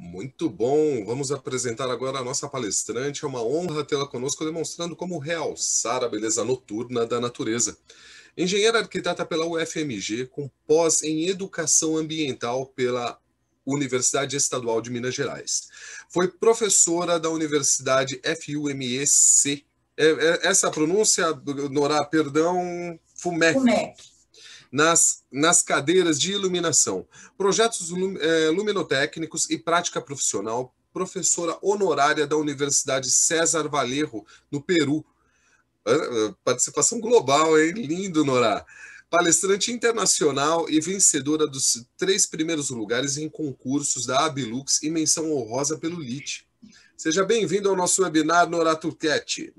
Muito bom! Vamos apresentar agora a nossa palestrante. É uma honra tê-la conosco, demonstrando como realçar a beleza noturna da natureza. Engenheira arquiteta pela UFMG, com pós em Educação Ambiental pela Universidade Estadual de Minas Gerais. Foi professora da Universidade FUMEC. Essa pronúncia, Nora, perdão, FUMEC. Nas cadeiras de iluminação, projetos luminotécnicos e prática profissional, professora honorária da Universidade César Vallejo, no Peru. Participação global, hein? Lindo, Nora. Palestrante internacional e vencedora dos 3 primeiros lugares em concursos da Abilux e menção honrosa pelo LIT. Seja bem-vindo ao nosso webinar, Nora Turquete.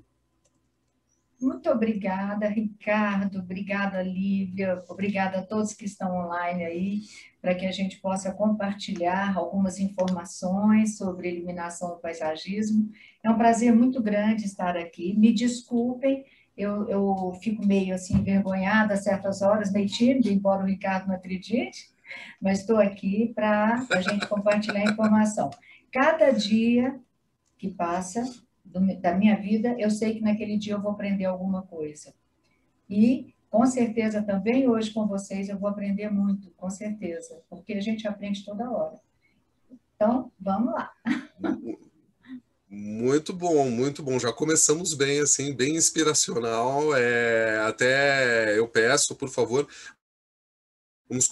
Muito obrigada, Ricardo, obrigada, Lívia, obrigada a todos que estão online aí, para que a gente possa compartilhar algumas informações sobre iluminação no paisagismo. É um prazer muito grande estar aqui. Me desculpem, eu fico meio assim envergonhada a certas horas, meio tímida, embora o Ricardo não acredite, mas estou aqui para a gente compartilhar informação. Cada dia que passa da minha vida, eu sei que naquele dia eu vou aprender alguma coisa. E, com certeza, também hoje com vocês eu vou aprender muito, com certeza, porque a gente aprende toda hora. Então, vamos lá. Muito bom, muito bom. Já começamos bem, assim, bem inspiracional. Até eu peço, por favor,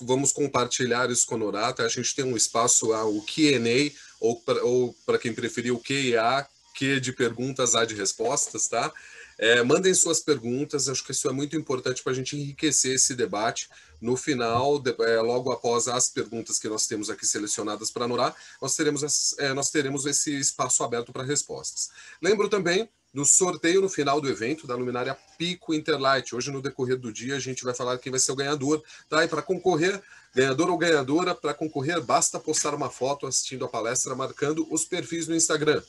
vamos compartilhar isso com a Norata. A gente tem um espaço, o Q&A, ou para quem preferir, o Q&A, Q de perguntas, A de respostas, tá? Mandem suas perguntas, acho que isso é muito importante para a gente enriquecer esse debate. No final, logo após as perguntas que nós temos aqui selecionadas para a Norá, nós teremos esse espaço aberto para respostas. Lembro também do sorteio no final do evento da luminária Pico Interlight. Hoje, no decorrer do dia, a gente vai falar quem vai ser o ganhador, tá? E para concorrer, ganhador ou ganhadora, para concorrer, basta postar uma foto assistindo a palestra marcando os perfis no Instagram,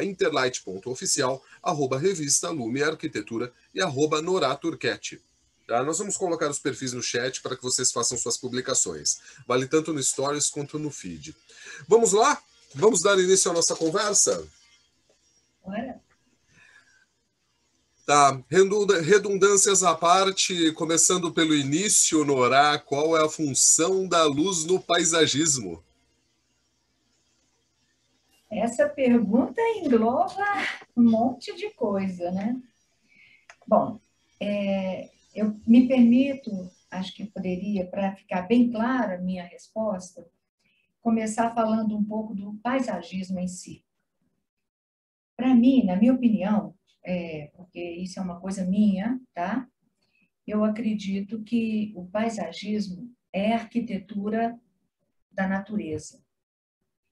@interlight.oficial, @revista Lume Arquitetura e @Noraturquete. Tá? Nós vamos colocar os perfis no chat para que vocês façam suas publicações. Vale tanto no Stories quanto no feed. Vamos lá? Vamos dar início à nossa conversa? Bora. Tá, redundâncias à parte, começando pelo início, Norá, qual é a função da luz no paisagismo? Essa pergunta engloba um monte de coisa, né? Bom, eu me permito, acho que poderia, para ficar bem clara a minha resposta, começar falando um pouco do paisagismo em si. Para mim, na minha opinião, porque isso é uma coisa minha, tá? Eu acredito que o paisagismo é arquitetura da natureza.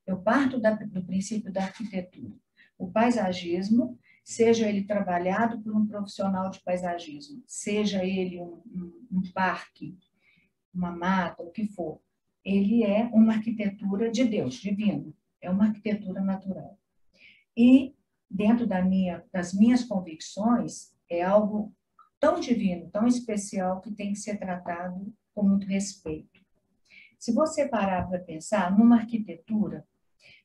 Eu parto do princípio da arquitetura. O paisagismo, seja ele trabalhado por um profissional de paisagismo, seja ele um parque, uma mata, o que for, ele é uma arquitetura de Deus, divino. É uma arquitetura natural. E, dentro das minhas convicções, é algo tão divino, tão especial, que tem que ser tratado com muito respeito. Se você parar para pensar, numa arquitetura,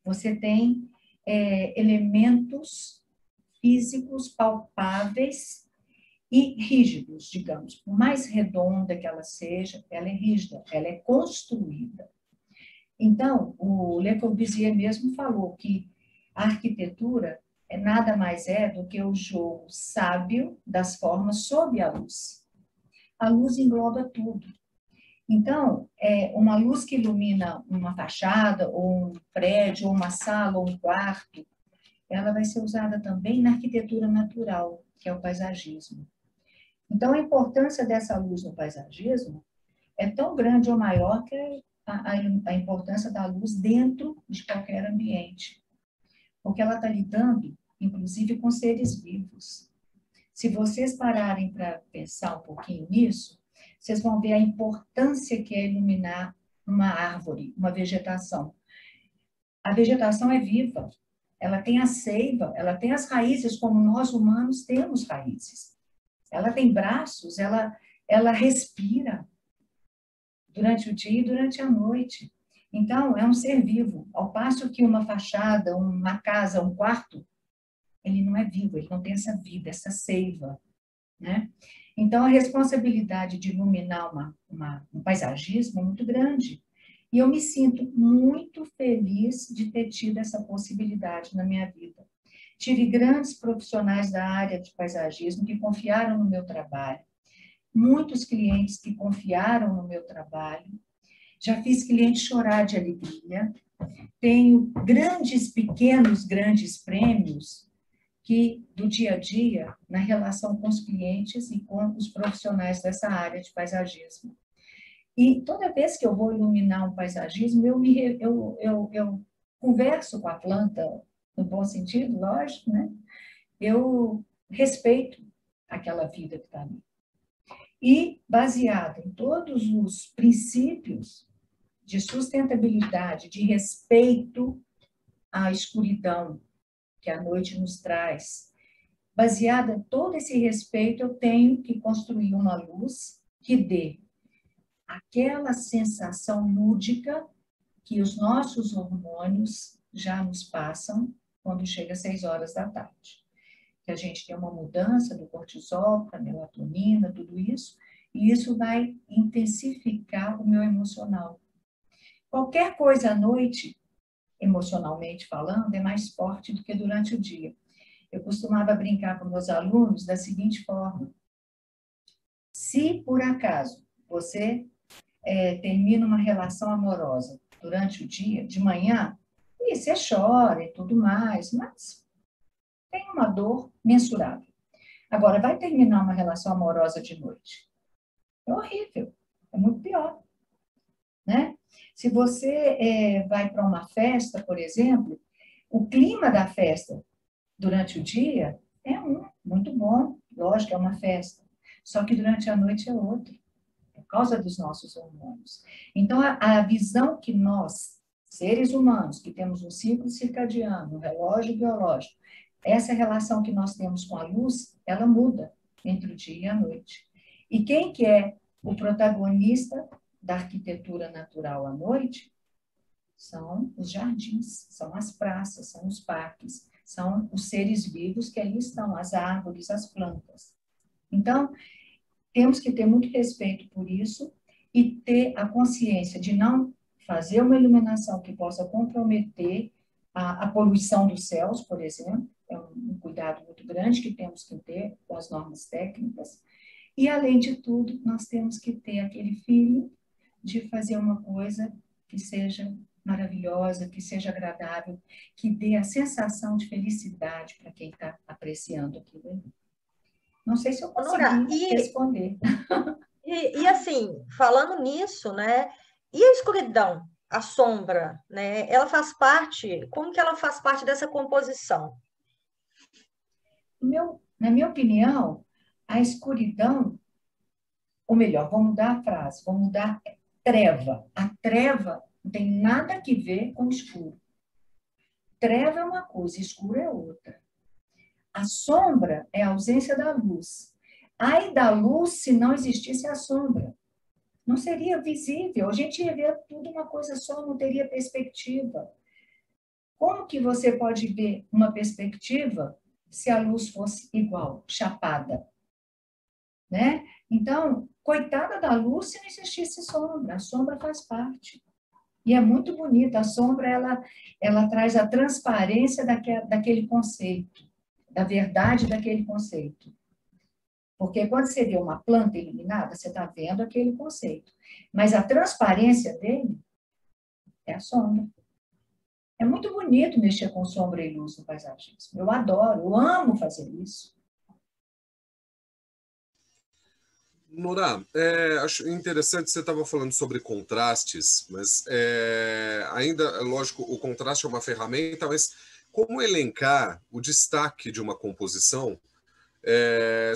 você tem elementos físicos palpáveis e rígidos, digamos. Por mais redonda que ela seja, ela é rígida, ela é construída. Então, o Le Corbusier mesmo falou que a arquitetura nada mais do que o jogo sábio das formas sob a luz. A luz engloba tudo. Então, uma luz que ilumina uma fachada, ou um prédio, ou uma sala, ou um quarto, ela vai ser usada também na arquitetura natural, que é o paisagismo. Então, a importância dessa luz no paisagismo é tão grande ou maior que a importância da luz dentro de qualquer ambiente. Porque ela está lidando, inclusive, com seres vivos. Se vocês pararem para pensar um pouquinho nisso, vocês vão ver a importância que é iluminar uma árvore, uma vegetação. A vegetação é viva, ela tem a seiva, ela tem as raízes, como nós humanos temos raízes. Ela tem braços, ela respira durante o dia e durante a noite. Então, é um ser vivo. Ao passo que uma fachada, uma casa, um quarto, ele não é vivo, ele não tem essa vida, essa seiva, né? Então, a responsabilidade de iluminar um paisagismo é muito grande. E eu me sinto muito feliz de ter tido essa possibilidade na minha vida. Tive grandes profissionais da área de paisagismo que confiaram no meu trabalho, muitos clientes que confiaram no meu trabalho. Já fiz cliente chorar de alegria. Tenho grandes prêmios que do dia a dia, na relação com os clientes e com os profissionais dessa área de paisagismo. E toda vez que eu vou iluminar um paisagismo, eu converso com a planta, no bom sentido, lógico, né? Eu respeito aquela vida que está ali. E, baseado em todos os princípios de sustentabilidade, de respeito à escuridão que a noite nos traz, baseada em todo esse respeito, eu tenho que construir uma luz que dê aquela sensação lúdica que os nossos hormônios já nos passam quando chega às 6 horas da tarde. Que a gente tem uma mudança do cortisol para a melatonina, tudo isso, e isso vai intensificar o meu emocional. Qualquer coisa à noite, emocionalmente falando, é mais forte do que durante o dia. Eu costumava brincar com meus alunos da seguinte forma: se por acaso você termina uma relação amorosa durante o dia, de manhã, e você chora e tudo mais, mas tem uma dor mensurável. Agora, vai terminar uma relação amorosa de noite. É horrível, é muito pior, né? Se você vai para uma festa, por exemplo, o clima da festa durante o dia é muito bom, lógico, é uma festa. Só que durante a noite é outro, por causa dos nossos hormônios. Então, a visão que nós, seres humanos, que temos um ciclo circadiano, um relógio biológico, essa relação que nós temos com a luz, ela muda entre o dia e a noite. E quem que é o protagonista da arquitetura natural à noite? São os jardins, são as praças, são os parques, são os seres vivos que ali estão, as árvores, as plantas. Então, temos que ter muito respeito por isso e ter a consciência de não fazer uma iluminação que possa comprometer a poluição dos céus, por exemplo. É um cuidado muito grande que temos que ter com as normas técnicas. E, além de tudo, nós temos que ter aquele feeling de fazer uma coisa que seja maravilhosa, que seja agradável, que dê a sensação de felicidade para quem está apreciando aquilo ali. Não sei se eu Nora, consegui responder. E assim, falando nisso, né? E a escuridão, a sombra, né? Ela faz parte, como que ela faz parte dessa composição? Na minha opinião, a escuridão, ou melhor, vou mudar a frase, vou mudar treva. A treva não tem nada a ver com escuro. Treva é uma coisa, escuro é outra. A sombra é a ausência da luz. Ai da luz se não existisse a sombra. Não seria visível. A gente ia ver tudo uma coisa só, não teria perspectiva. Como que você pode ver uma perspectiva se a luz fosse igual, chapada? Né? Então, coitada da luz se não existisse sombra. A sombra faz parte. E é muito bonita. A sombra, ela traz a transparência daquele conceito, da verdade daquele conceito. Porque quando você vê uma planta iluminada, você está vendo aquele conceito. Mas a transparência dele é a sombra. É muito bonito mexer com sombra e luz no paisagismo. Eu adoro, eu amo fazer isso. Nora, acho interessante, você estava falando sobre contrastes, mas ainda, lógico, o contraste é uma ferramenta, mas como elencar o destaque de uma composição,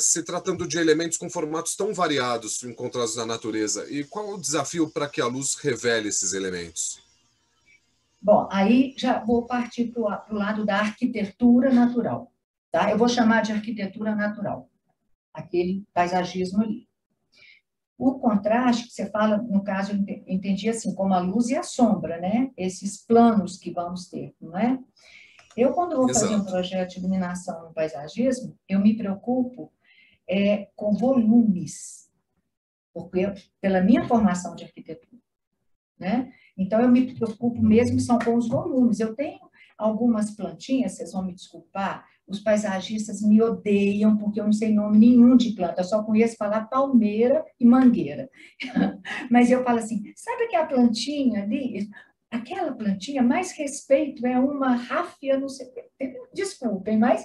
se tratando de elementos com formatos tão variados encontrados na natureza, e qual o desafio para que a luz revele esses elementos? Bom, aí já vou partir para o lado da arquitetura natural. Tá? Eu vou chamar de arquitetura natural, aquele paisagismo ali. O contraste, que você fala, no caso, eu entendi assim, como a luz e a sombra, né? Esses planos que vamos ter, não é? Eu, quando vou fazer um Exato. projeto de iluminação no paisagismo, eu me preocupo com volumes, porque pela minha formação de arquitetura, né? Então, eu me preocupo mesmo são com os volumes. Eu tenho algumas plantinhas, vocês vão me desculpar, os paisagistas me odeiam, porque eu não sei nome nenhum de planta, eu só conheço falar palmeira e mangueira. Mas eu falo assim, sabe aquela plantinha ali? Aquela plantinha, mais respeito, é uma ráfia, não sei, desculpem, mas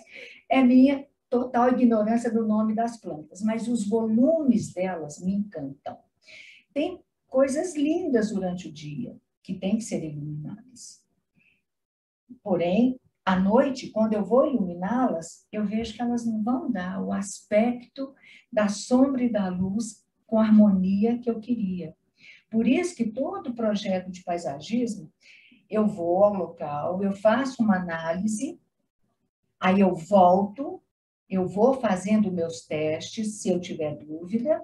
é minha total ignorância do nome das plantas, mas os volumes delas me encantam. Tem coisas lindas durante o dia que têm que ser iluminadas. Porém, à noite, quando eu vou iluminá-las, eu vejo que elas não vão dar o aspecto da sombra e da luz com a harmonia que eu queria. Por isso que todo projeto de paisagismo, eu vou ao local, eu faço uma análise, aí eu volto, eu vou fazendo meus testes, se eu tiver dúvida,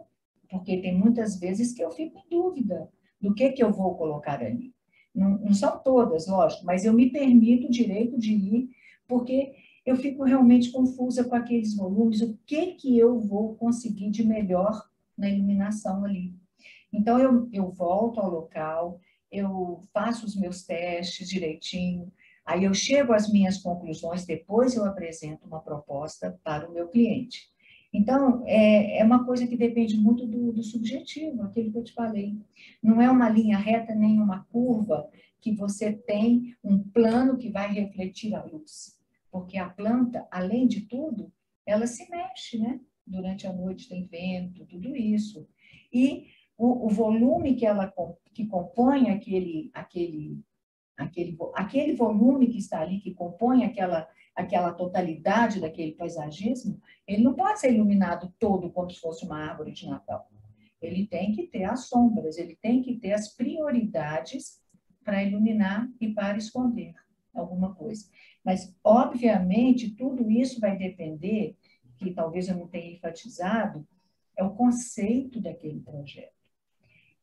porque tem muitas vezes que eu fico em dúvida do que eu vou colocar ali. Não são todas, lógico, mas eu me permito o direito de ir, porque eu fico realmente confusa com aqueles volumes, o que eu vou conseguir de melhor na iluminação ali. Então, eu volto ao local, eu faço os meus testes direitinho, aí eu chego às minhas conclusões, depois eu apresento uma proposta para o meu cliente. Então, é uma coisa que depende muito do subjetivo, aquilo que eu te falei. Não é uma linha reta nem uma curva que você tem um plano que vai refletir a luz. Porque a planta, além de tudo, ela se mexe, né? Durante a noite tem vento, tudo isso. E o volume que compõe aquele volume que está ali, que compõe aquela totalidade daquele paisagismo, ele não pode ser iluminado todo como se fosse uma árvore de Natal. Ele tem que ter as sombras, ele tem que ter as prioridades para iluminar e para esconder alguma coisa. Mas, obviamente, tudo isso vai depender, que talvez eu não tenha enfatizado, é o conceito daquele projeto.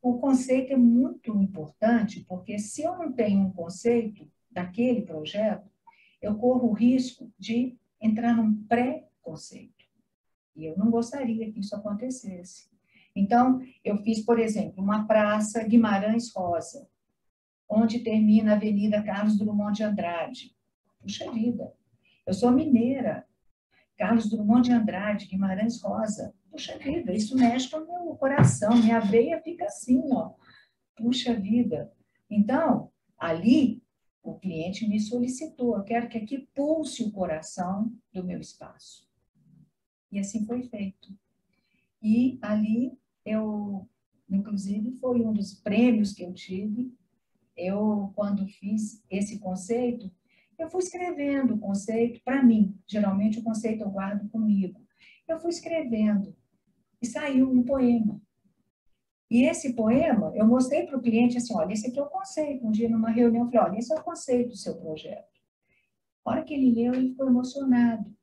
O conceito é muito importante, porque se eu não tenho um conceito daquele projeto, eu corro o risco de entrar num pré-conceito. E eu não gostaria que isso acontecesse. Então, eu fiz, por exemplo, uma praça Guimarães Rosa, onde termina a Avenida Carlos Drummond de Andrade. Puxa vida, eu sou mineira. Carlos Drummond de Andrade, Guimarães Rosa. Puxa vida, isso mexe com o meu coração, minha veia fica assim, ó. Puxa vida. Então, ali, o cliente me solicitou, eu quero que aqui pulse o coração do meu espaço. E assim foi feito. E ali, inclusive, foi um dos prêmios que eu tive. Quando fiz esse conceito, eu fui escrevendo o conceito para mim. Geralmente, o conceito eu guardo comigo. Eu fui escrevendo e saiu um poema. E esse poema, eu mostrei para o cliente assim, olha, esse aqui é o conceito. Um dia, numa reunião, eu falei, olha, esse é o conceito do seu projeto. A hora que ele leu, ele ficou emocionado.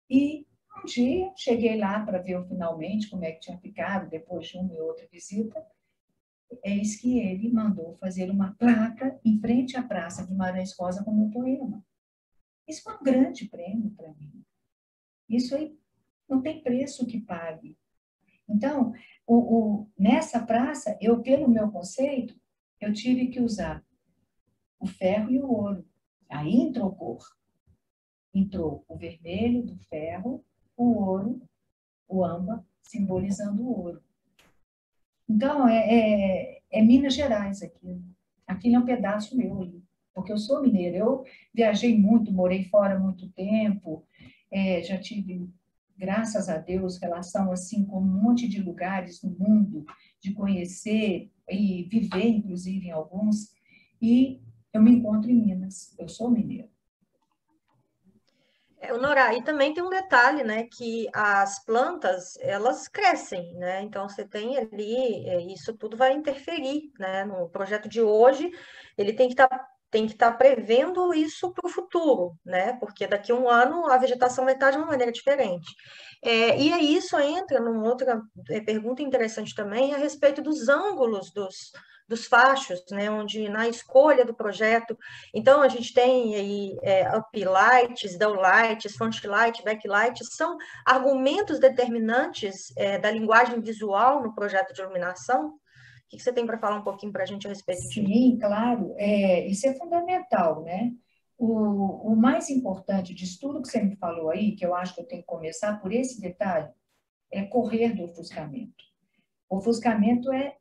E um dia, cheguei lá para ver finalmente como é que tinha ficado, depois de uma e outra visita, eis que ele mandou fazer uma placa em frente à Praça Guimarães Rosa como um poema. Isso foi um grande prêmio para mim. Isso aí não tem preço que pague. Então, nessa praça, pelo meu conceito, eu tive que usar o ferro e o ouro. Aí entrou cor. Entrou o vermelho do ferro, o ouro, o âmbar, simbolizando o ouro. Então, é Minas Gerais aquilo. Aquilo é um pedaço meu ali, porque eu sou mineira. Eu viajei muito, morei fora muito tempo, já tive, graças a Deus, relação assim com um monte de lugares no mundo, de conhecer e viver, inclusive, em alguns. E eu me encontro em Minas. Eu sou mineira. Nora, e também tem um detalhe, né, que as plantas, elas crescem, né, então você tem ali, isso tudo vai interferir, né, no projeto de hoje, ele tem que estar tem que estar prevendo isso para o futuro, né? Porque daqui a um ano a vegetação vai estar de uma maneira diferente. E aí isso entra numa outra pergunta interessante também a respeito dos ângulos dos fachos, né? Onde na escolha do projeto, então a gente tem aí uplights, downlights, frontlight, backlight, são argumentos determinantes da linguagem visual no projeto de iluminação. O que você tem para falar um pouquinho para a gente a respeito disso? Sim, claro, isso é fundamental, né? O mais importante disso tudo que você me falou aí, que eu acho que eu tenho que começar por esse detalhe, é correr do ofuscamento. O ofuscamento é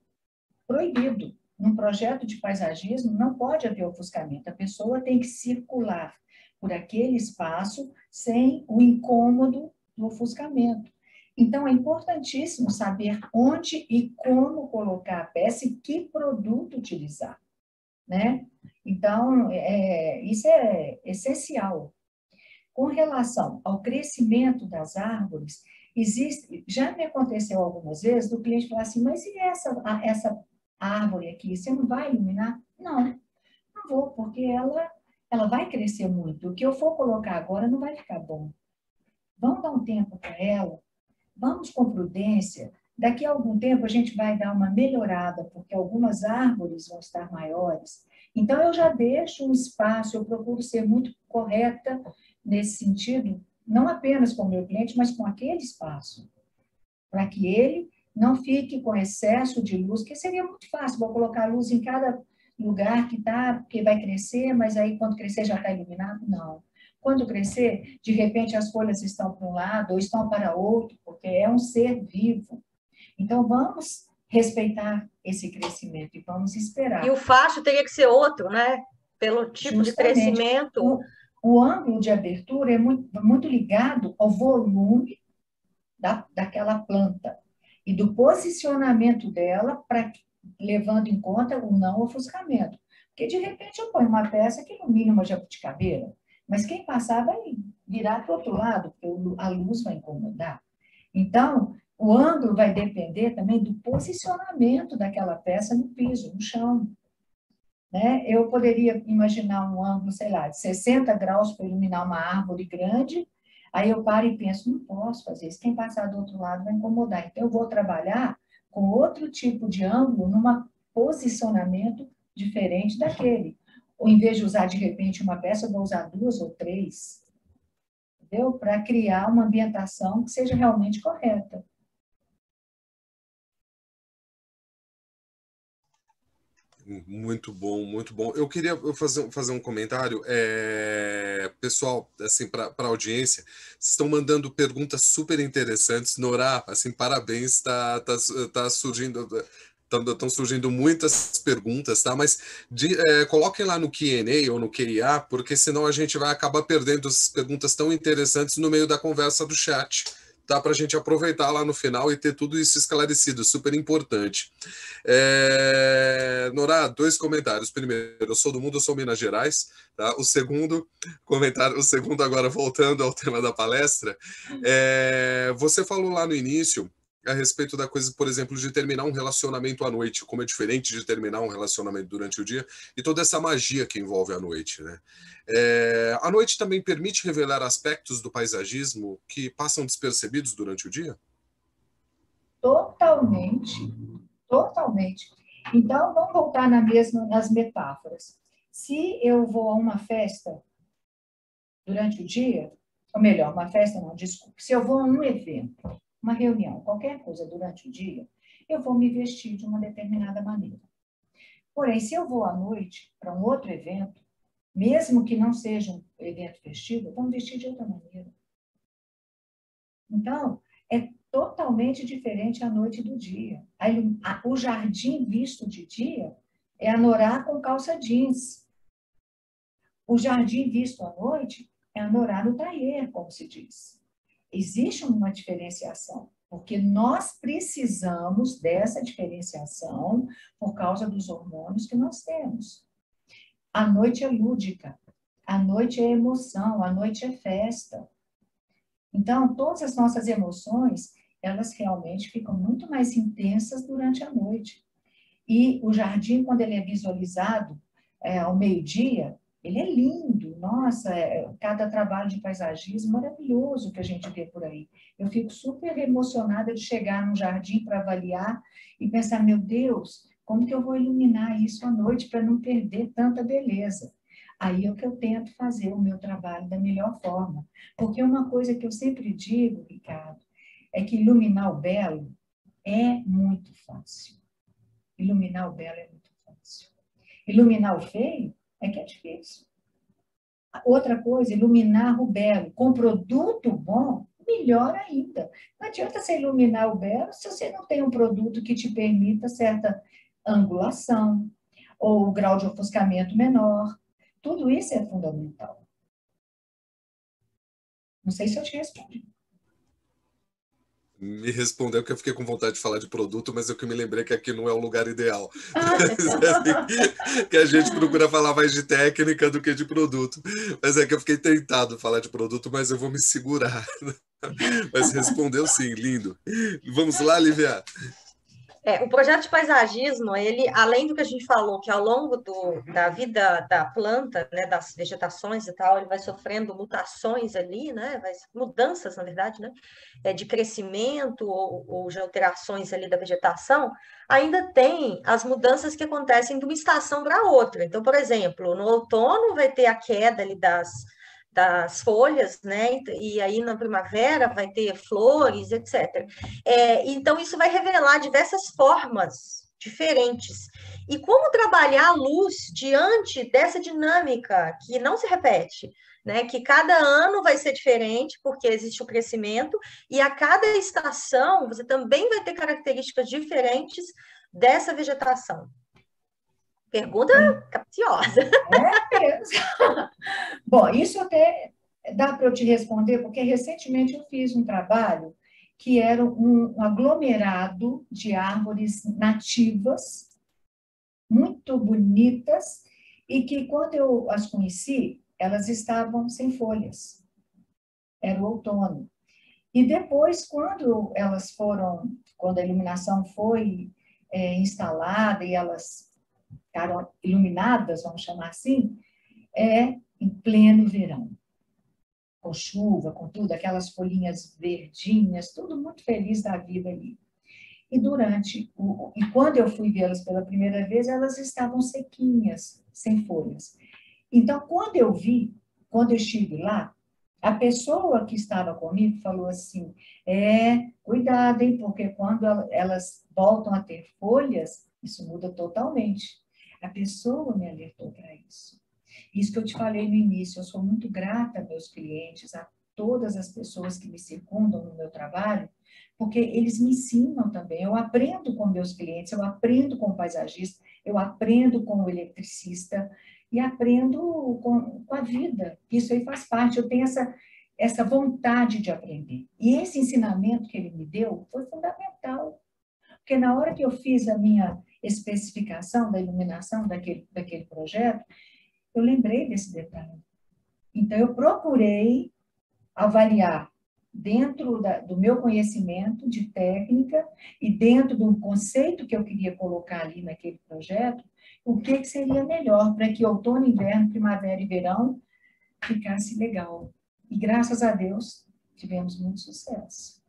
proibido. Num projeto de paisagismo não pode haver ofuscamento. A pessoa tem que circular por aquele espaço sem o incômodo do ofuscamento. Então, é importantíssimo saber onde e como colocar a peça e que produto utilizar, né? Então, isso é essencial. Com relação ao crescimento das árvores, já me aconteceu algumas vezes do cliente falar assim, mas e essa árvore aqui, você não vai iluminar? Não vou, porque ela vai crescer muito. O que eu for colocar agora não vai ficar bom. Vamos dar um tempo para ela, vamos com prudência. Daqui a algum tempo a gente vai dar uma melhorada, porque algumas árvores vão estar maiores. Então, eu já deixo um espaço, eu procuro ser muito correta nesse sentido, não apenas com o meu cliente, mas com aquele espaço, para que ele não fique com excesso de luz, que seria muito fácil, vou colocar luz em cada lugar que vai crescer, mas aí quando crescer já está iluminado? Não. Quando crescer, de repente as folhas estão para um lado ou estão para outro, porque é um ser vivo. Então, vamos respeitar esse crescimento e vamos esperar. E o facho teria que ser outro, né? Pelo tipo de crescimento. O ângulo de abertura é muito ligado ao volume daquela planta e do posicionamento dela, levando em conta o não ofuscamento. Porque, de repente, eu ponho uma peça que ilumina uma jabuticabeira, mas quem passar vai virar para o outro lado, porque a luz vai incomodar. Então, o ângulo vai depender também do posicionamento daquela peça no piso, no chão. Né? Eu poderia imaginar um ângulo, sei lá, de 60 graus para iluminar uma árvore grande, aí eu paro e penso, não posso fazer isso, quem passar do outro lado vai incomodar. Então, eu vou trabalhar com outro tipo de ângulo, num posicionamento diferente daquele. Ou, em vez de usar, de repente, uma peça, eu vou usar 2 ou 3, entendeu? Para criar uma ambientação que seja realmente correta. Muito bom, muito bom. Eu queria fazer um comentário. Pessoal, assim, para a audiência, vocês estão mandando perguntas super interessantes. Norá, assim, parabéns, tá surgindo. Estão surgindo muitas perguntas, tá? Mas coloquem lá no Q&A ou no QIA, porque senão a gente vai acabar perdendo as perguntas tão interessantes no meio da conversa do chat. Tá, para a gente aproveitar lá no final e ter tudo isso esclarecido, super importante. Norá, 2 comentários. Primeiro, eu sou do mundo, eu sou Minas Gerais. Tá? O segundo agora voltando ao tema da palestra, você falou lá no início a respeito da coisa, por exemplo, de terminar um relacionamento à noite, como é diferente de terminar um relacionamento durante o dia, e toda essa magia que envolve a noite, né? A noite também permite revelar aspectos do paisagismo que passam despercebidos durante o dia? Totalmente, totalmente. Então, vamos voltar nas metáforas. Se eu vou a uma festa durante o dia, ou melhor, uma festa não, desculpe, se eu vou a um evento, uma reunião, qualquer coisa durante o dia, eu vou me vestir de uma determinada maneira. Porém, se eu vou à noite para um outro evento, mesmo que não seja um evento festivo, eu vou me vestir de outra maneira. Então, é totalmente diferente a noite do dia. O jardim visto de dia é a Norá com calça jeans. O jardim visto à noite é a Norá no taier, como se diz. Existe uma diferenciação, porque nós precisamos dessa diferenciação por causa dos hormônios que nós temos. A noite é lúdica, a noite é emoção, a noite é festa. Então, todas as nossas emoções, elas realmente ficam muito mais intensas durante a noite. E o jardim, quando ele é visualizado ao meio-dia, ele é lindo, nossa, cada trabalho de paisagismo maravilhoso que a gente vê por aí. Eu fico super emocionada de chegar num jardim para avaliar e pensar, meu Deus, como que eu vou iluminar isso à noite para não perder tanta beleza? Aí é o que eu tento fazer o meu trabalho da melhor forma. Porque uma coisa que eu sempre digo, Ricardo, é que iluminar o belo é muito fácil. Iluminar o belo é muito fácil. Iluminar o feio é que é difícil. Outra coisa, iluminar o belo com produto bom, melhor ainda. Não adianta você iluminar o belo se você não tem um produto que te permita certa angulação ou grau de ofuscamento menor. Tudo isso é fundamental. Não sei se eu te respondi. Me respondeu que eu fiquei com vontade de falar de produto, mas eu que me lembrei que aqui não é o lugar ideal. Que a gente procura falar mais de técnica do que de produto. Mas é que eu fiquei tentado falar de produto, mas eu vou me segurar. Mas respondeu sim, lindo. Vamos lá, Lívia. O projeto de paisagismo, ele, além do que a gente falou, que ao longo da vida da planta, né, das vegetações e tal, ele vai sofrendo mutações ali, né, mudanças, na verdade, né, de crescimento ou de alterações ali da vegetação, ainda tem as mudanças que acontecem de uma estação para outra. Então, por exemplo, no outono vai ter a queda ali das folhas, né? E aí na primavera vai ter flores, etc. Então, isso vai revelar diversas formas diferentes. E como trabalhar a luz diante dessa dinâmica que não se repete, né? Que cada ano vai ser diferente, porque existe o crescimento, e a cada estação você também vai ter características diferentes dessa vegetação. Pergunta capciosa. É mesmo. Bom, isso até dá para eu te responder, porque recentemente eu fiz um trabalho que era um aglomerado de árvores nativas, muito bonitas, e que quando eu as conheci, elas estavam sem folhas. Era o outono. E depois, quando a iluminação foi instalada e elas ficaram iluminadas, vamos chamar assim, em pleno verão, com chuva, com tudo, aquelas folhinhas verdinhas, tudo muito feliz da vida ali. E quando eu fui vê-las pela primeira vez, elas estavam sequinhas, sem folhas. Então, quando eu estive lá, a pessoa que estava comigo falou assim, cuidado, hein, porque quando elas voltam a ter folhas, isso muda totalmente. A pessoa me alertou para isso. Isso que eu te falei no início, eu sou muito grata a meus clientes, a todas as pessoas que me circundam no meu trabalho, porque eles me ensinam também. Eu aprendo com meus clientes, eu aprendo com o paisagista, eu aprendo com o eletricista e aprendo com a vida. Isso aí faz parte, eu tenho essa vontade de aprender. E esse ensinamento que ele me deu foi fundamental, porque na hora que eu fiz a minha especificação da iluminação daquele projeto, eu lembrei desse detalhe. Então, eu procurei avaliar dentro do meu conhecimento de técnica e dentro do conceito que eu queria colocar ali naquele projeto, o que seria melhor para que outono, inverno, primavera e verão ficasse legal. E graças a Deus tivemos muito sucesso.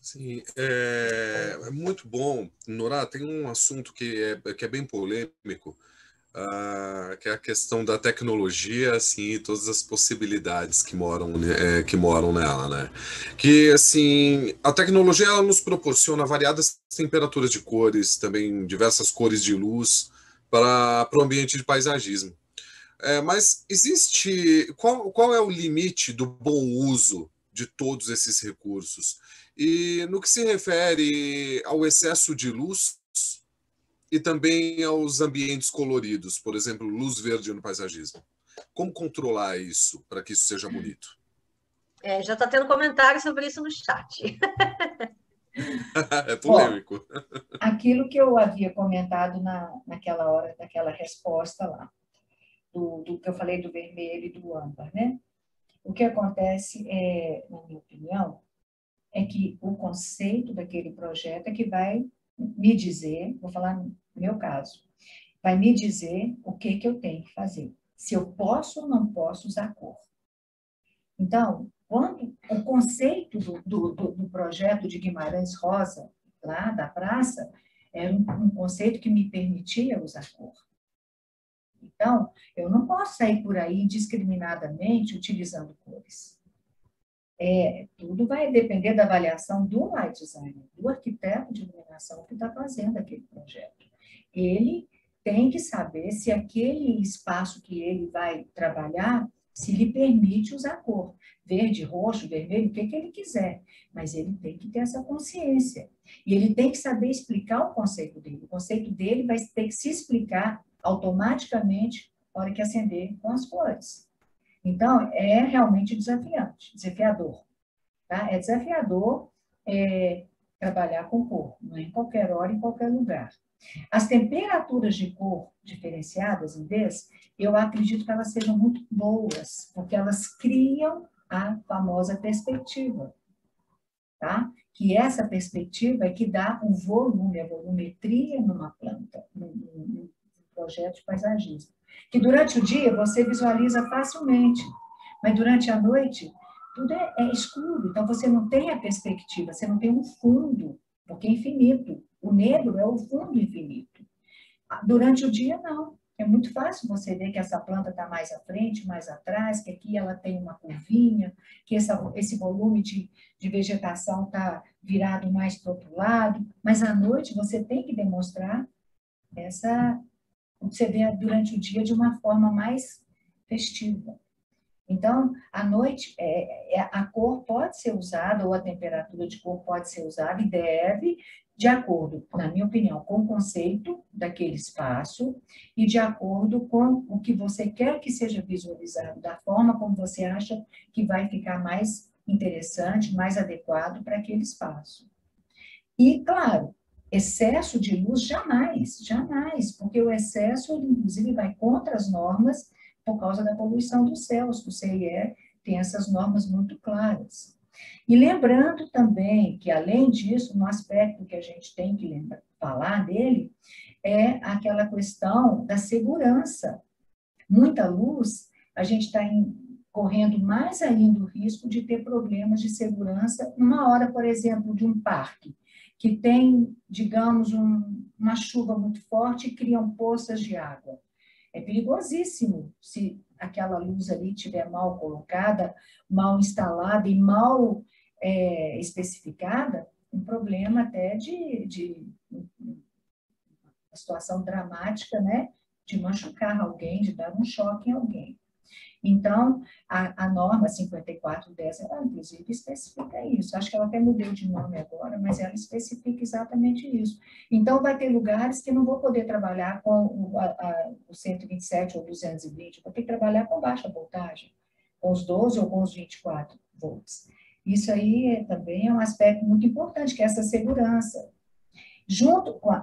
Sim, é muito bom. Nora, tem um assunto que é bem polêmico, que é a questão da tecnologia, assim, e todas as possibilidades que moram nela, né? Que, assim, a tecnologia ela nos proporciona variadas temperaturas de cores, também diversas cores de luz para o ambiente de paisagismo. Mas qual é o limite do bom uso de todos esses recursos? E no que se refere ao excesso de luz e também aos ambientes coloridos, por exemplo, luz verde no paisagismo. Como controlar isso para que isso seja bonito? Já está tendo comentário sobre isso no chat. É Bom, polêmico. aquilo que eu havia comentado naquela hora, daquela resposta lá, do que eu falei do vermelho e do âmbar, né? O que acontece, na minha opinião, é que o conceito daquele projeto é que vai me dizer, vou falar no meu caso, vai me dizer o que eu tenho que fazer. Se eu posso ou não posso usar cor. Então, quando o conceito do projeto de Guimarães Rosa, lá da praça, era um conceito que me permitia usar cor. Então, eu não posso sair por aí indiscriminadamente utilizando cores. Tudo vai depender da avaliação do light designer, do arquiteto de iluminação que está fazendo aquele projeto. Ele tem que saber se aquele espaço que ele vai trabalhar, se lhe permite usar cor. Verde, roxo, vermelho, o que ele quiser. Mas ele tem que ter essa consciência. E ele tem que saber explicar o conceito dele. O conceito dele vai ter que se explicar automaticamente na hora que acender com as cores. Então, é realmente desafiante, desafiador. Tá? É desafiador trabalhar com cor, não é em qualquer hora, em qualquer lugar. As temperaturas de cor diferenciadas, em vez, eu acredito que elas sejam muito boas, porque elas criam a famosa perspectiva, tá? Que essa perspectiva é que dá um volume, a volumetria numa planta, num projeto de paisagismo. Que durante o dia você visualiza facilmente, mas durante a noite tudo é escuro, então você não tem a perspectiva, você não tem um fundo, porque é infinito. O negro é o fundo infinito. Durante o dia, não. É muito fácil você ver que essa planta está mais à frente, mais atrás, que aqui ela tem uma curvinha, que esse volume de vegetação está virado mais para o outro lado, mas à noite você tem que demonstrar você vê durante o dia de uma forma mais festiva. Então, à noite, a cor pode ser usada, ou a temperatura de cor pode ser usada, e deve, de acordo, na minha opinião, com o conceito daquele espaço e de acordo com o que você quer que seja visualizado, da forma como você acha que vai ficar mais interessante, mais adequado para aquele espaço. E, claro, excesso de luz jamais, jamais, porque o excesso, inclusive, vai contra as normas por causa da poluição dos céus, que o CIE tem essas normas muito claras. E lembrando também que, além disso, um aspecto que a gente tem que falar dele é aquela questão da segurança. Muita luz, a gente está correndo mais ainda o risco de ter problemas de segurança numa hora, por exemplo, de um parque, que tem, digamos, uma chuva muito forte e criam poças de água. É perigosíssimo se aquela luz ali estiver mal colocada, mal instalada e mal especificada, um problema até de uma situação dramática, né? De machucar alguém, de dar um choque em alguém. Então, a norma 5410, ela inclusive especifica isso. Acho que ela até mudou de nome agora, mas ela especifica exatamente isso. Então, vai ter lugares que não vou poder trabalhar com o 127 ou 220, vou ter que trabalhar com baixa voltagem, com os 12 ou com os 24 volts. Isso aí também é um aspecto muito importante, que é essa segurança.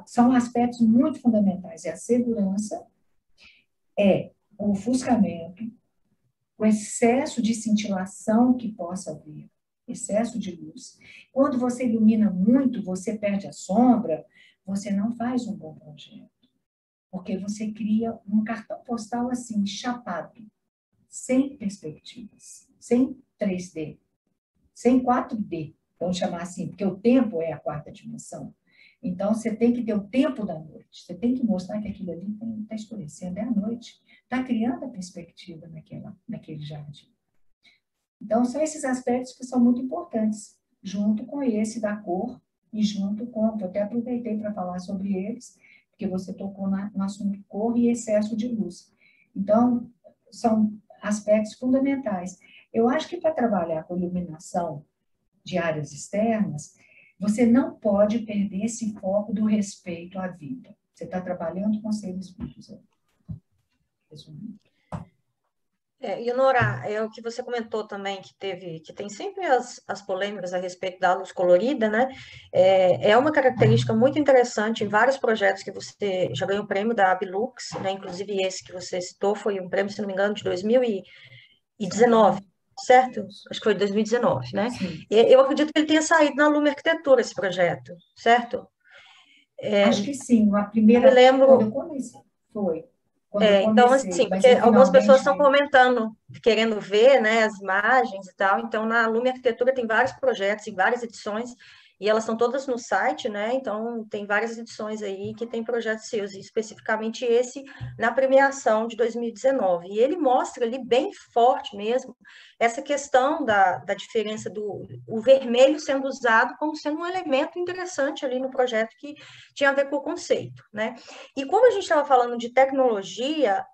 São aspectos muito fundamentais, é a segurança, o ofuscamento, o excesso de cintilação que possa haver, excesso de luz. Quando você ilumina muito, você perde a sombra, você não faz um bom projeto, porque você cria um cartão postal assim, chapado, sem perspectivas, sem 3D, sem 4D, vamos chamar assim, porque o tempo é a quarta dimensão. Então, você tem que ter o tempo da noite, você tem que mostrar que aquilo ali está escurecendo, é a noite, está criando a perspectiva naquele jardim. Então, são esses aspectos que são muito importantes, junto com esse da cor e junto com, eu até aproveitei para falar sobre eles, porque você tocou no assunto cor e excesso de luz. Então, são aspectos fundamentais. Eu acho que para trabalhar com iluminação de áreas externas, você não pode perder esse foco do respeito à vida. Você está trabalhando com seres vivos. Resumindo. E, Nora, é o que você comentou também, que tem sempre as polêmicas a respeito da luz colorida, né? É uma característica muito interessante em vários projetos que você já ganhou o prêmio da Abilux, né? Inclusive esse que você citou foi um prêmio, se não me engano, de 2019. Certo? Acho que foi 2019, né? Sim. Eu acredito que ele tenha saído na Lume Arquitetura, esse projeto, certo? Acho que sim. A primeira, eu me lembro, quando eu comecei. Foi. Quando eu Então, comecei, assim, mas porque eu algumas pessoas finalmente estão comentando, querendo ver, né, as imagens e tal. Então, na Lume Arquitetura tem vários projetos e várias edições, e elas são todas no site, né? Então, tem várias edições aí que tem projetos seus, e especificamente esse na premiação de 2019. E ele mostra ali bem forte mesmo essa questão da diferença do o vermelho sendo usado como sendo um elemento interessante ali no projeto que tinha a ver com o conceito, né? E como a gente estava falando de tecnologia,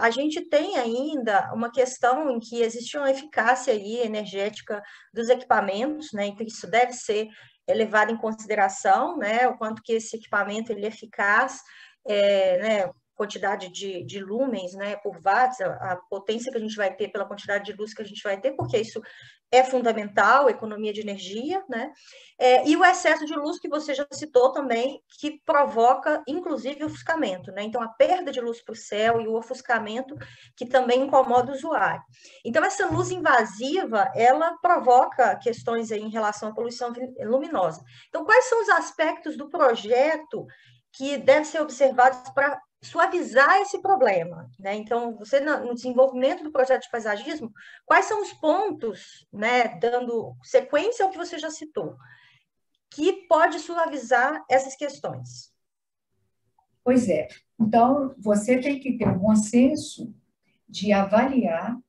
a gente tem ainda uma questão em que existe uma eficácia aí energética dos equipamentos, né? Então, isso deve ser levado em consideração, né? O quanto que esse equipamento ele é eficaz, né? Quantidade de lumens, né, por watts, a potência que a gente vai ter pela quantidade de luz que a gente vai ter, porque isso é fundamental, economia de energia, né? E o excesso de luz que você já citou também, que provoca, inclusive, ofuscamento, né? Então, a perda de luz para o céu e o ofuscamento que também incomoda o usuário. Então, essa luz invasiva, ela provoca questões aí em relação à poluição luminosa. Então, quais são os aspectos do projeto que devem ser observados para suavizar esse problema, né? Então, você no desenvolvimento do projeto de paisagismo, quais são os pontos, né, dando sequência ao que você já citou, que pode suavizar essas questões? Pois é. Então, você tem que ter o bom senso de avaliar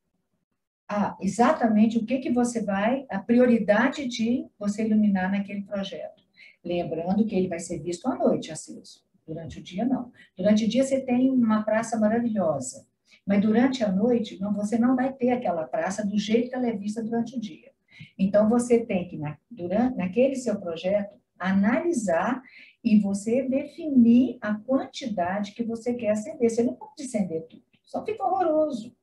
exatamente o que você vai, a prioridade de você iluminar naquele projeto. Lembrando que ele vai ser visto à noite, aceso. Durante o dia, não. Durante o dia, você tem uma praça maravilhosa. Mas durante a noite, não, você não vai ter aquela praça do jeito que ela é vista durante o dia. Então, você tem que, naquele seu projeto, analisar e você definir a quantidade que você quer acender. Você não pode acender tudo. Só fica horroroso.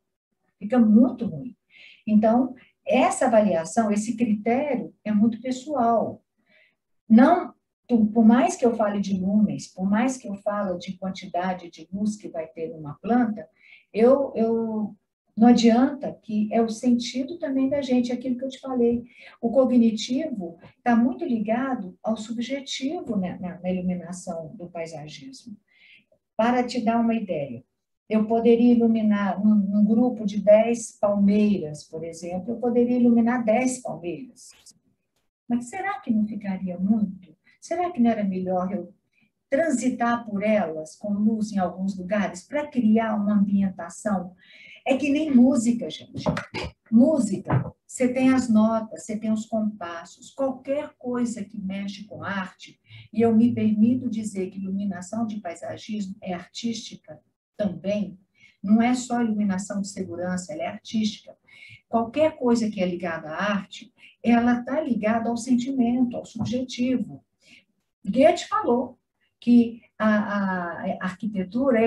Fica muito ruim. Então, essa avaliação, esse critério é muito pessoal. Não, por mais que eu fale de lumens, por mais que eu fale de quantidade de luz que vai ter numa planta, não adianta que é o sentido também da gente, aquilo que eu te falei. O cognitivo está muito ligado ao subjetivo, né, na iluminação do paisagismo. Para te dar uma ideia, eu poderia iluminar, num grupo de 10 palmeiras, por exemplo, eu poderia iluminar 10 palmeiras. Mas será que não ficaria muito? Será que não era melhor eu transitar por elas com luz em alguns lugares para criar uma ambientação? É que nem música, gente. Música, você tem as notas, você tem os compassos, qualquer coisa que mexe com arte, e eu me permito dizer que iluminação de paisagismo é artística também, não é só iluminação de segurança, ela é artística. Qualquer coisa que é ligada à arte, ela está ligada ao sentimento, ao subjetivo. Goethe falou que a arquitetura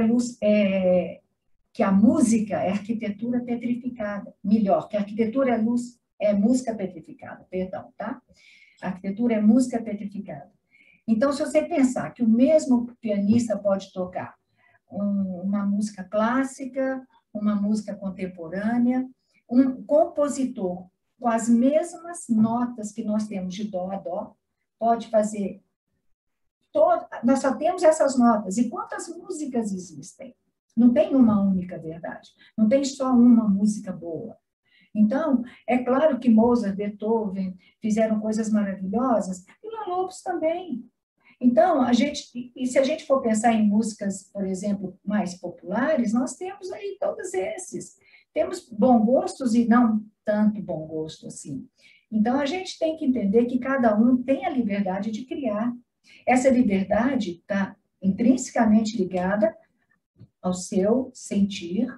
que a música é arquitetura petrificada. Melhor, que a arquitetura é música petrificada, perdão, tá? A arquitetura é música petrificada. Então, se você pensar que o mesmo pianista pode tocar uma música clássica, uma música contemporânea, um compositor com as mesmas notas que nós temos de dó a dó, pode fazer nós só temos essas notas. E quantas músicas existem? Não tem uma única verdade. Não tem só uma música boa. Então, é claro que Mozart, Beethoven fizeram coisas maravilhosas, e Villa-Lobos também. Então, se a gente for pensar em músicas, por exemplo, mais populares, nós temos aí todos esses. Temos bom gostos e não tanto bom gosto assim. Então, a gente tem que entender que cada um tem a liberdade de criar. Essa liberdade está intrinsecamente ligada ao seu sentir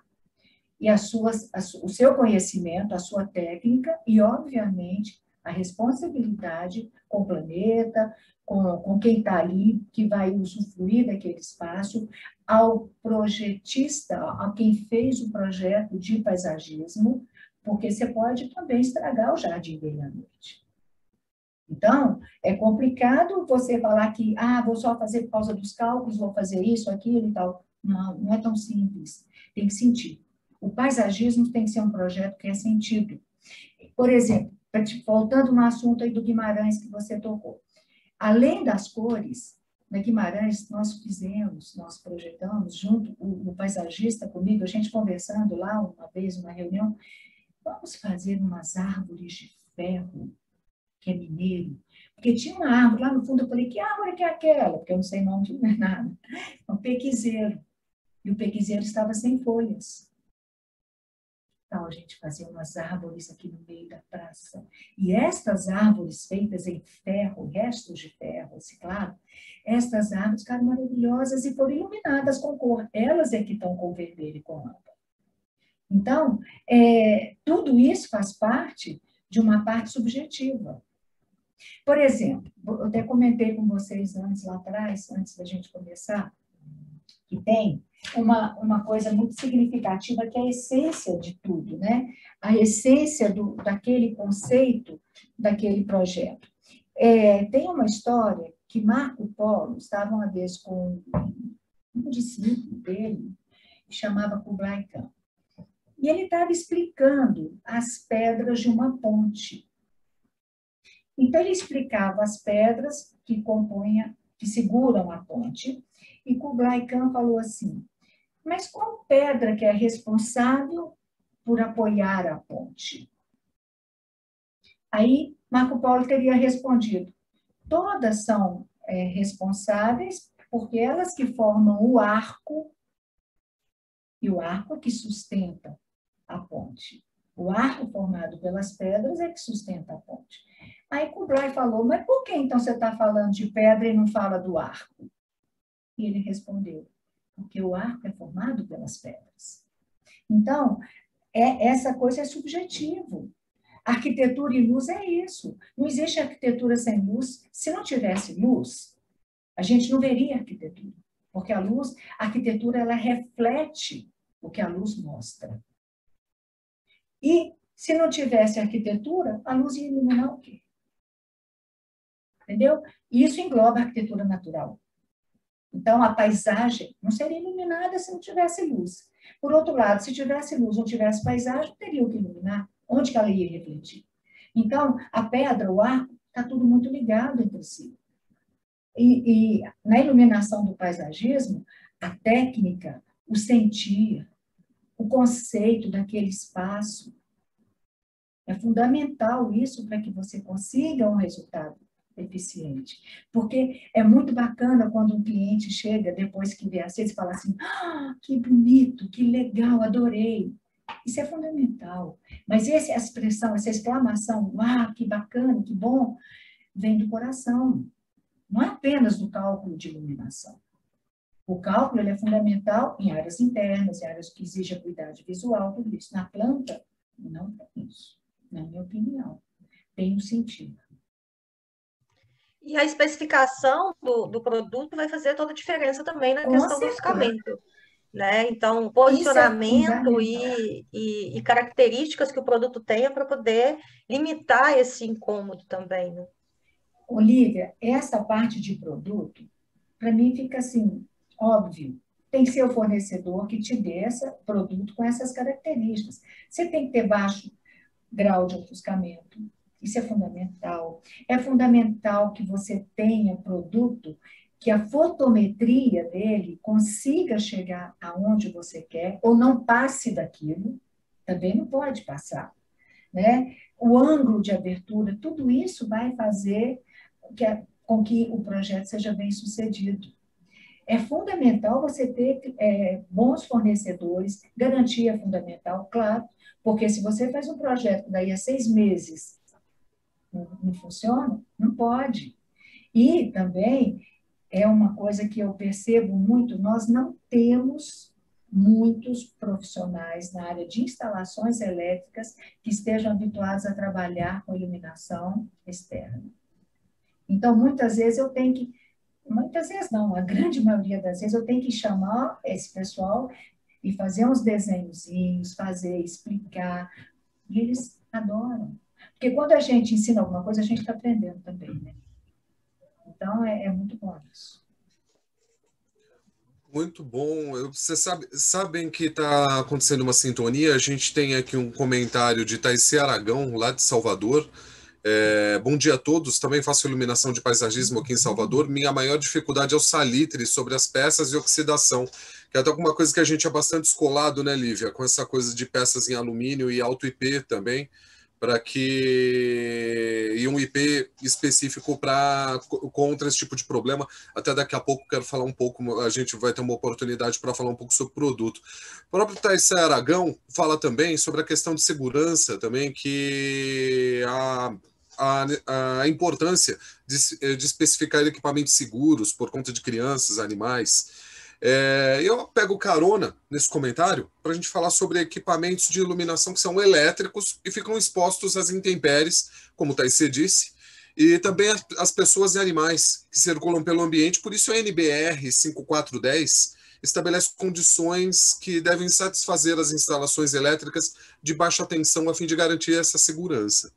e o seu conhecimento, a sua técnica e, obviamente, a responsabilidade com o planeta, com quem está ali, que vai usufruir daquele espaço, ao projetista, a quem fez o projeto de paisagismo, porque você pode também estragar o jardim dele à noite. Então, é complicado você falar que, vou só fazer por causa dos cálculos, vou fazer isso, aquilo e tal. Não, não é tão simples. Tem que sentir. O paisagismo tem que ser um projeto que é sentido. Por exemplo, voltando no assunto aí do Guimarães que você tocou, além das cores, Na Guimarães, nós projetamos, junto, o paisagista comigo, a gente conversando lá uma vez, numa reunião, vamos fazer umas árvores de ferro, que é mineiro. Porque tinha uma árvore lá no fundo, eu falei, que árvore que é aquela? Porque eu não sei nome de nada. É um pequizeiro. E o pequizeiro estava sem folhas. Então, a gente fazia umas árvores aqui no meio da praça. E estas árvores feitas em ferro, restos de ferro reciclado, estas árvores ficaram maravilhosas e foram iluminadas com cor. Elas é que estão com vermelho e com lâmpada. Então, tudo isso faz parte de uma parte subjetiva. Por exemplo, eu até comentei com vocês antes, lá atrás, antes da gente começar, que tem uma coisa muito significativa que é a essência de tudo, né? A essência daquele conceito, daquele projeto. Tem uma história que Marco Polo estava uma vez com um discípulo dele, que chamava Kublai Khan. E ele estava explicando as pedras de uma ponte. Então, ele explicava as pedras que seguram a ponte, e Kublai Khan falou assim, mas qual pedra que é responsável por apoiar a ponte? Aí, Marco Polo teria respondido, todas são responsáveis porque elas que formam o arco, e o arco que sustenta a ponte. O arco formado pelas pedras é que sustenta a ponte. Aí Kublai falou, mas por que então você está falando de pedra e não fala do arco? E ele respondeu, porque o arco é formado pelas pedras. Então, essa coisa é subjetivo. Arquitetura e luz é isso. Não existe arquitetura sem luz. Se não tivesse luz, a gente não veria arquitetura. Porque a arquitetura, ela reflete o que a luz mostra. E se não tivesse arquitetura, a luz ia iluminar o quê? Entendeu? Isso engloba a arquitetura natural. Então, a paisagem não seria iluminada se não tivesse luz. Por outro lado, se tivesse luz, não tivesse paisagem, teria o que iluminar. Onde que ela ia refletir? Então, a pedra, o arco, está tudo muito ligado entre si. E na iluminação do paisagismo, a técnica, o sentir, o conceito daquele espaço, é fundamental isso para que você consiga um resultado eficiente. Porque é muito bacana quando um cliente chega, depois que vê a cesta, e fala assim, que bonito, que legal, adorei. Isso é fundamental. Mas essa expressão, essa exclamação, que bacana, que bom, vem do coração. Não é apenas do cálculo de iluminação. O cálculo ele é fundamental em áreas internas, em áreas que exigem cuidado visual, tudo isso. Na planta, não tem isso, na minha opinião. Tem um sentido. E a especificação do produto vai fazer toda a diferença também na questão do acabamento. Né? Então, posicionamento e características que o produto tenha para poder limitar esse incômodo também. Né? Olívia, essa parte de produto, para mim fica assim, óbvio, tem que ser o fornecedor que te dê esse produto com essas características. Você tem que ter baixo grau de ofuscamento, isso é fundamental. É fundamental que você tenha produto que a fotometria dele consiga chegar aonde você quer, ou não passe daquilo, também não pode passar, né? O ângulo de abertura, tudo isso vai fazer com que o projeto seja bem sucedido. É fundamental você ter bons fornecedores, garantia é fundamental, claro, porque se você faz um projeto daí a 6 meses não funciona, não pode. E também é uma coisa que eu percebo muito, nós não temos muitos profissionais na área de instalações elétricas que estejam habituados a trabalhar com iluminação externa. Então, muitas vezes muitas vezes não, a grande maioria das vezes eu tenho que chamar esse pessoal e fazer uns desenhozinhos, explicar, e eles adoram. Porque quando a gente ensina alguma coisa, a gente está aprendendo também, né? Então, é muito bom isso. Muito bom. Vocês sabem que está acontecendo uma sintonia. A gente tem aqui um comentário de Taissi Aragão, lá de Salvador. Bom dia a todos, também faço iluminação de paisagismo aqui em Salvador. Minha maior dificuldade é o salitre sobre as peças e oxidação, que é até alguma coisa que a gente é bastante descolado, né, Lívia? Com essa coisa de peças em alumínio e alto IP também, e um IP específico contra esse tipo de problema. Até daqui a pouco quero falar um pouco, a gente vai ter uma oportunidade para falar um pouco sobre o produto. O próprio Taissé Aragão fala também sobre a questão de segurança também, que a importância de especificar equipamentos seguros por conta de crianças, animais. Eu pego carona nesse comentário para a gente falar sobre equipamentos de iluminação que são elétricos e ficam expostos às intempéries, como o Taissé disse, e também as pessoas e animais que circulam pelo ambiente. Por isso a NBR 5410 estabelece condições que devem satisfazer as instalações elétricas de baixa tensão a fim de garantir essa segurança.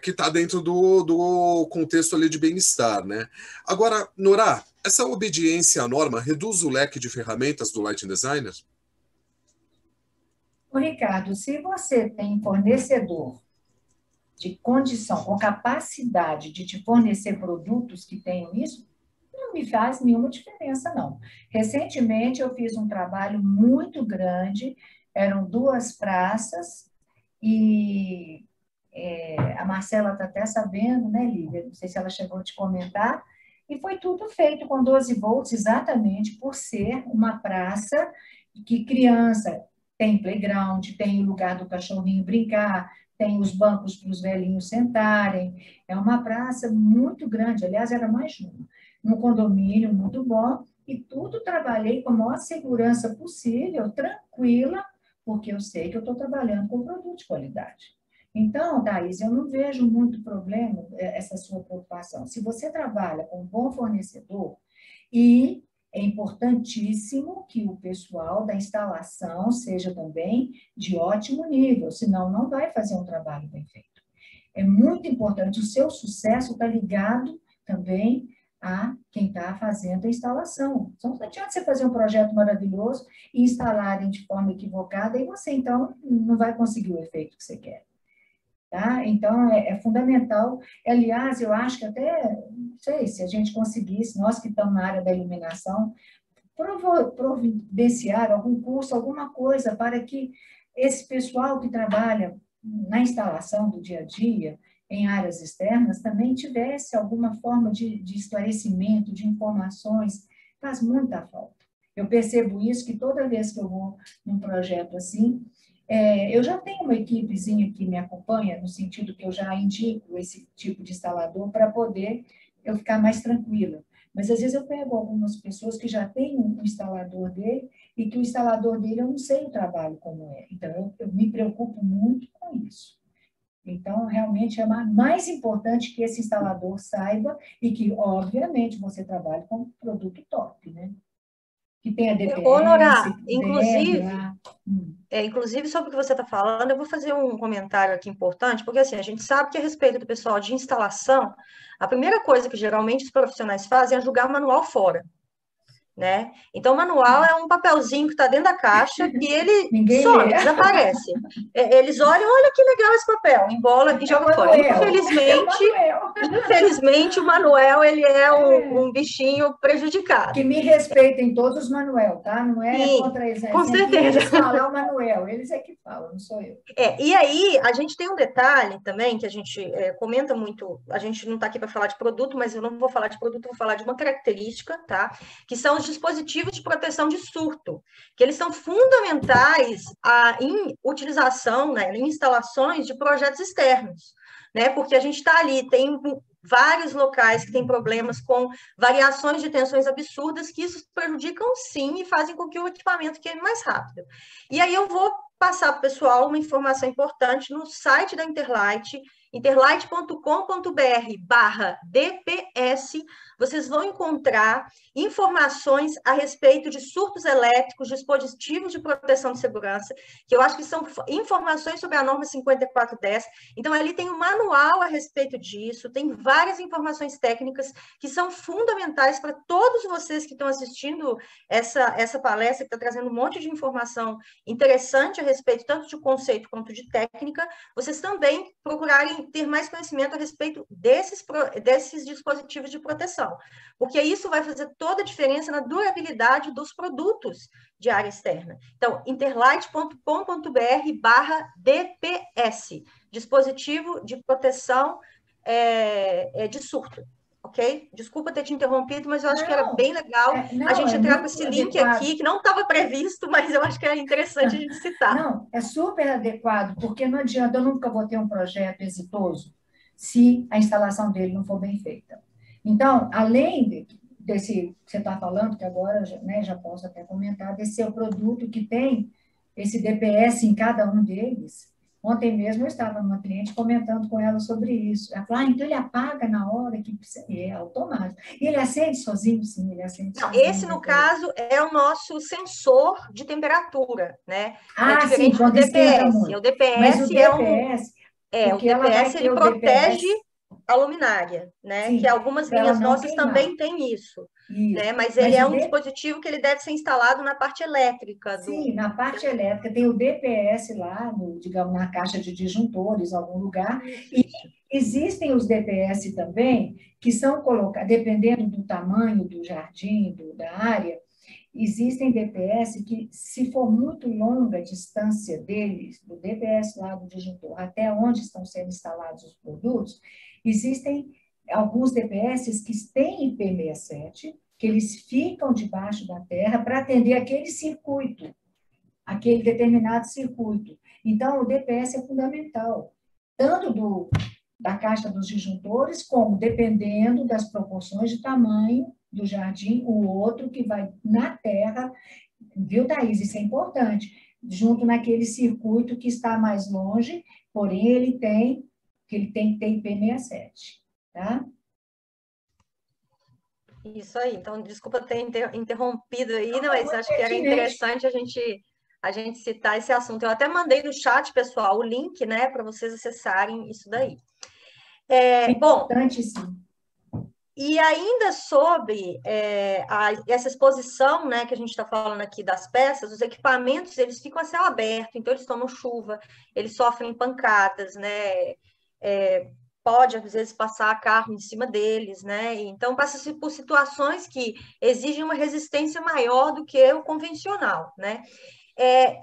Que está dentro do contexto ali de bem-estar, né? Agora, Nora, essa obediência à norma reduz o leque de ferramentas do Lighting Designer? Ricardo, se você tem fornecedor de condição, com capacidade de te fornecer produtos que tenham isso, não me faz nenhuma diferença, não. Recentemente, eu fiz um trabalho muito grande, eram 2 praças, e a Marcela está até sabendo, né, Lívia? Não sei se ela chegou a te comentar, e foi tudo feito com 12 volts, exatamente por ser uma praça que criança tem playground, tem o lugar do cachorrinho brincar, tem os bancos para os velhinhos sentarem. É uma praça muito grande, aliás, era mais de uma. Um condomínio muito bom, e tudo trabalhei com a maior segurança possível, tranquila, porque eu sei que eu estou trabalhando com produto de qualidade. Então, Thaís, eu não vejo muito problema essa sua preocupação. Se você trabalha com um bom fornecedor, e é importantíssimo que o pessoal da instalação seja também de ótimo nível, senão não vai fazer um trabalho bem feito. É muito importante, o seu sucesso está ligado também a quem está fazendo a instalação. Então, não adianta você fazer um projeto maravilhoso e instalarem de forma equivocada, e você, então, não vai conseguir o efeito que você quer. Tá? Então, é fundamental. Aliás, eu acho que até, não sei, se a gente conseguisse, nós que estamos na área da iluminação, providenciar algum curso, alguma coisa, para que esse pessoal que trabalha na instalação do dia a dia, em áreas externas, também tivesse alguma forma de esclarecimento, de informações. Faz muita falta. Eu percebo isso, que toda vez que eu vou num projeto assim, eu já tenho uma equipezinha que me acompanha, no sentido que eu já indico esse tipo de instalador para poder eu ficar mais tranquila. Mas, às vezes, eu pego algumas pessoas que já têm um instalador dele e que o instalador dele, eu não sei o trabalho como é. Então, eu me preocupo muito com isso. Então, realmente, é mais importante que esse instalador saiba e que, obviamente, você trabalhe com um produto top, né? Que tenha DPS, inclusive, sobre o que você está falando, eu vou fazer um comentário aqui importante, porque assim, a gente sabe que a respeito do pessoal de instalação, a primeira coisa que geralmente os profissionais fazem é jogar o manual fora, né? Então, o manual é um papelzinho que está dentro da caixa e ele some, desaparece. Eles olham, olha que legal esse papel, embola e joga fora. Infelizmente, o Manuel, ele é um bichinho prejudicado. Que me respeitem todos os Manuel, tá? Não é Sim, contra eles. Com certeza. Eles falam, é o Manuel, eles é que falam, não sou eu. E aí, a gente tem um detalhe também, que a gente comenta muito, a gente não está aqui para falar de produto, mas eu não vou falar de produto, vou falar de uma característica, tá? Que são os dispositivos de proteção de surto, que eles são fundamentais em utilização, né, em instalações de projetos externos, né? Porque a gente está ali, tem vários locais que têm problemas com variações de tensões absurdas, que isso prejudicam sim e fazem com que o equipamento queime mais rápido. E aí eu vou passar para o pessoal uma informação importante no site da Interlight, interlight.com.br/DPS, vocês vão encontrar informações a respeito de surtos elétricos, dispositivos de proteção de segurança, que eu acho que são informações sobre a norma 5410. Então, ali tem um manual a respeito disso, tem várias informações técnicas que são fundamentais para todos vocês que estão assistindo essa palestra, que está trazendo um monte de informação interessante a respeito tanto de conceito quanto de técnica, vocês também procurarem ter mais conhecimento a respeito desses dispositivos de proteção, porque isso vai fazer toda a diferença na durabilidade dos produtos de área externa. Então, interlight.com.br/DPS, dispositivo de proteção de surto. Ok? Desculpa ter te interrompido, mas eu acho que era bem legal a gente entrar com esse link aqui, que não estava previsto, mas eu acho que é interessante a gente citar. Não, é super adequado, porque não adianta, eu nunca vou ter um projeto exitoso se a instalação dele não for bem feita. Então, além desse que você está falando, que agora, né, já posso até comentar, desse seu produto que tem esse DPS em cada um deles. Ontem mesmo eu estava numa cliente comentando com ela sobre isso. Ela falou, então ele apaga na hora que precisa. É automático. E ele acende sozinho? Sim, ele acende sozinho. Esse, no caso, é o nosso sensor de temperatura, né? Diferente do DPS. O DPS, o DPS ele protege a luminária, né? Sim, que algumas linhas nossas também têm isso. Né? Mas ele é um dispositivo que ele deve ser instalado na parte elétrica. Sim, na parte elétrica tem o DPS lá, digamos, na caixa de disjuntores, em algum lugar. E existem os DPS também, que são colocados, dependendo do tamanho do jardim, da área, existem DPS que, se for muito longa a distância deles, do DPS lá do disjuntor, até onde estão sendo instalados os produtos, existem alguns DPS que têm IP67, que eles ficam debaixo da terra para atender aquele circuito, aquele determinado circuito. Então, o DPS é fundamental, tanto da caixa dos disjuntores, como, dependendo das proporções de tamanho do jardim, o outro que vai na terra, viu, Thaís? Isso é importante, junto naquele circuito que está mais longe, porém ele tem que ter IP67, tá? Isso aí. Então, desculpa ter interrompido aí, mas acho que era interessante a gente citar esse assunto. Eu até mandei no chat, pessoal, o link, né, para vocês acessarem isso daí. É importante, sim. E ainda sobre essa exposição, né, que a gente está falando aqui das peças, os equipamentos, eles ficam a céu aberto, então eles tomam chuva, eles sofrem pancadas, né, pode, às vezes, passar carro em cima deles, né, então passa-se por situações que exigem uma resistência maior do que o convencional, né.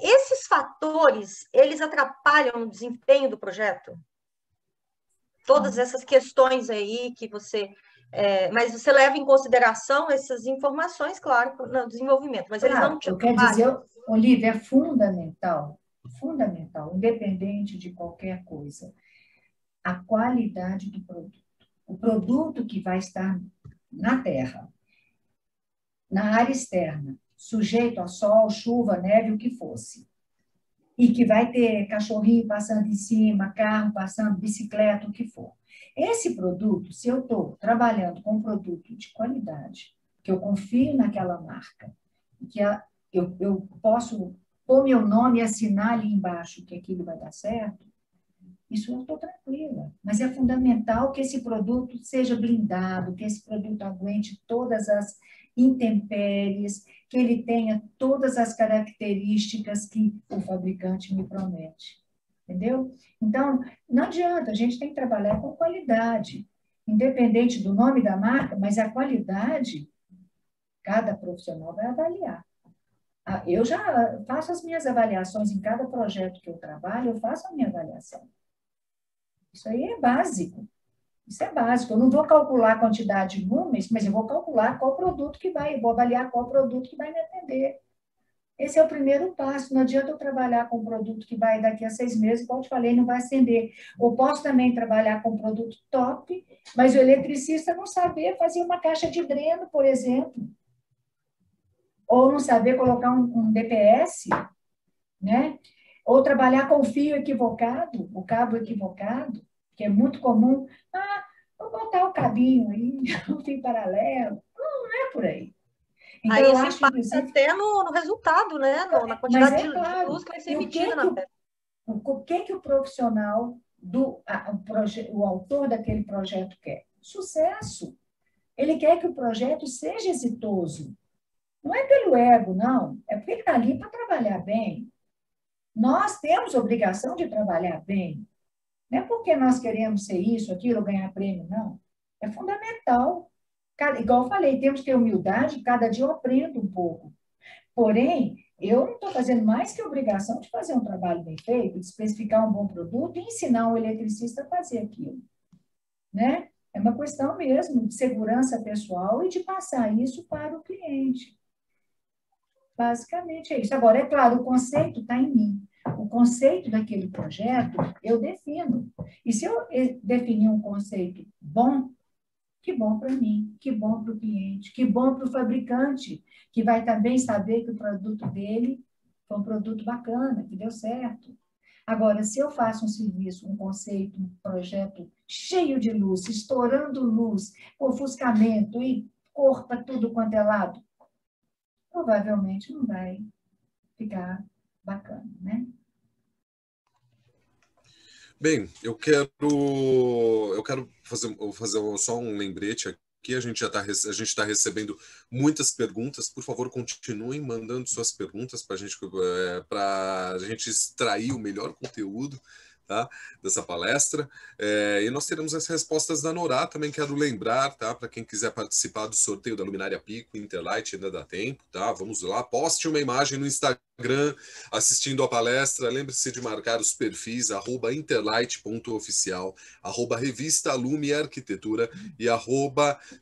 Esses fatores, eles atrapalham o desempenho do projeto? Todas essas questões aí que você... mas você leva em consideração essas informações, claro, no desenvolvimento, mas eles não te atrapalham. Quer dizer, Olívia, é fundamental, independente de qualquer coisa, a qualidade do produto. O produto que vai estar na terra, na área externa, sujeito a sol, chuva, neve, o que fosse, e que vai ter cachorrinho passando em cima, carro passando, bicicleta, o que for. Esse produto, se eu estou trabalhando com um produto de qualidade, que eu confio naquela marca, que eu posso pôr meu nome e assinar ali embaixo que aquilo vai dar certo, isso eu estou tranquila. Mas é fundamental que esse produto seja blindado, que esse produto aguente todas as intempéries, que ele tenha todas as características que o fabricante me promete. Entendeu? Então, não adianta, a gente tem que trabalhar com qualidade, independente do nome da marca, mas a qualidade, cada profissional vai avaliar. Eu já faço as minhas avaliações em cada projeto que eu trabalho, eu faço a minha avaliação. Isso aí é básico. Isso é básico. Eu não vou calcular a quantidade de números, mas eu vou calcular qual produto que vai, eu vou avaliar qual produto que vai me atender. Esse é o primeiro passo. Não adianta eu trabalhar com um produto que vai daqui a 6 meses, como eu te falei, não vai acender. Ou posso também trabalhar com um produto top, mas o eletricista não saber fazer uma caixa de dreno, por exemplo. Ou não saber colocar um DPS, né? Ou trabalhar com o fio equivocado, o cabo equivocado, que é muito comum. Vou botar o cabinho aí, o fio paralelo. Não é por aí. Então, aí isso impacta até no resultado, né? Na quantidade de luz que vai ser emitida na peça. O que o profissional, o autor daquele projeto quer? Sucesso. Ele quer que o projeto seja exitoso. Não é pelo ego, não. É porque ele está ali para trabalhar bem. Nós temos obrigação de trabalhar bem. Não é porque nós queremos ser isso, aquilo, ganhar prêmio, não. É fundamental. Igual eu falei, temos que ter humildade, cada dia eu aprendo um pouco. Porém, eu não estou fazendo mais que a obrigação de fazer um trabalho bem feito, de especificar um bom produto e ensinar um eletricista a fazer aquilo, né? É uma questão mesmo de segurança pessoal e de passar isso para o cliente. Basicamente é isso. Agora, é claro, o conceito está em mim. O conceito daquele projeto eu defino. E se eu definir um conceito bom, que bom para mim, que bom para o cliente, que bom para o fabricante, que vai também saber que o produto dele foi um produto bacana, que deu certo. Agora, se eu faço um serviço, um conceito, um projeto cheio de luz, estourando luz, ofuscamento e cor para tudo quanto é lado, provavelmente não vai ficar bacana, né? Bem, eu quero fazer só um lembrete aqui. A gente está recebendo muitas perguntas. Por favor, continuem mandando suas perguntas para a gente extrair o melhor conteúdo, tá, dessa palestra. E nós teremos as respostas da Norá. Também quero lembrar, tá, para quem quiser participar do sorteio da luminária Pico Interlight, ainda dá tempo, tá? Vamos lá, poste uma imagem no Instagram assistindo a palestra. Lembre-se de marcar os perfis @interlight.oficial, @revista Lume Arquitetura e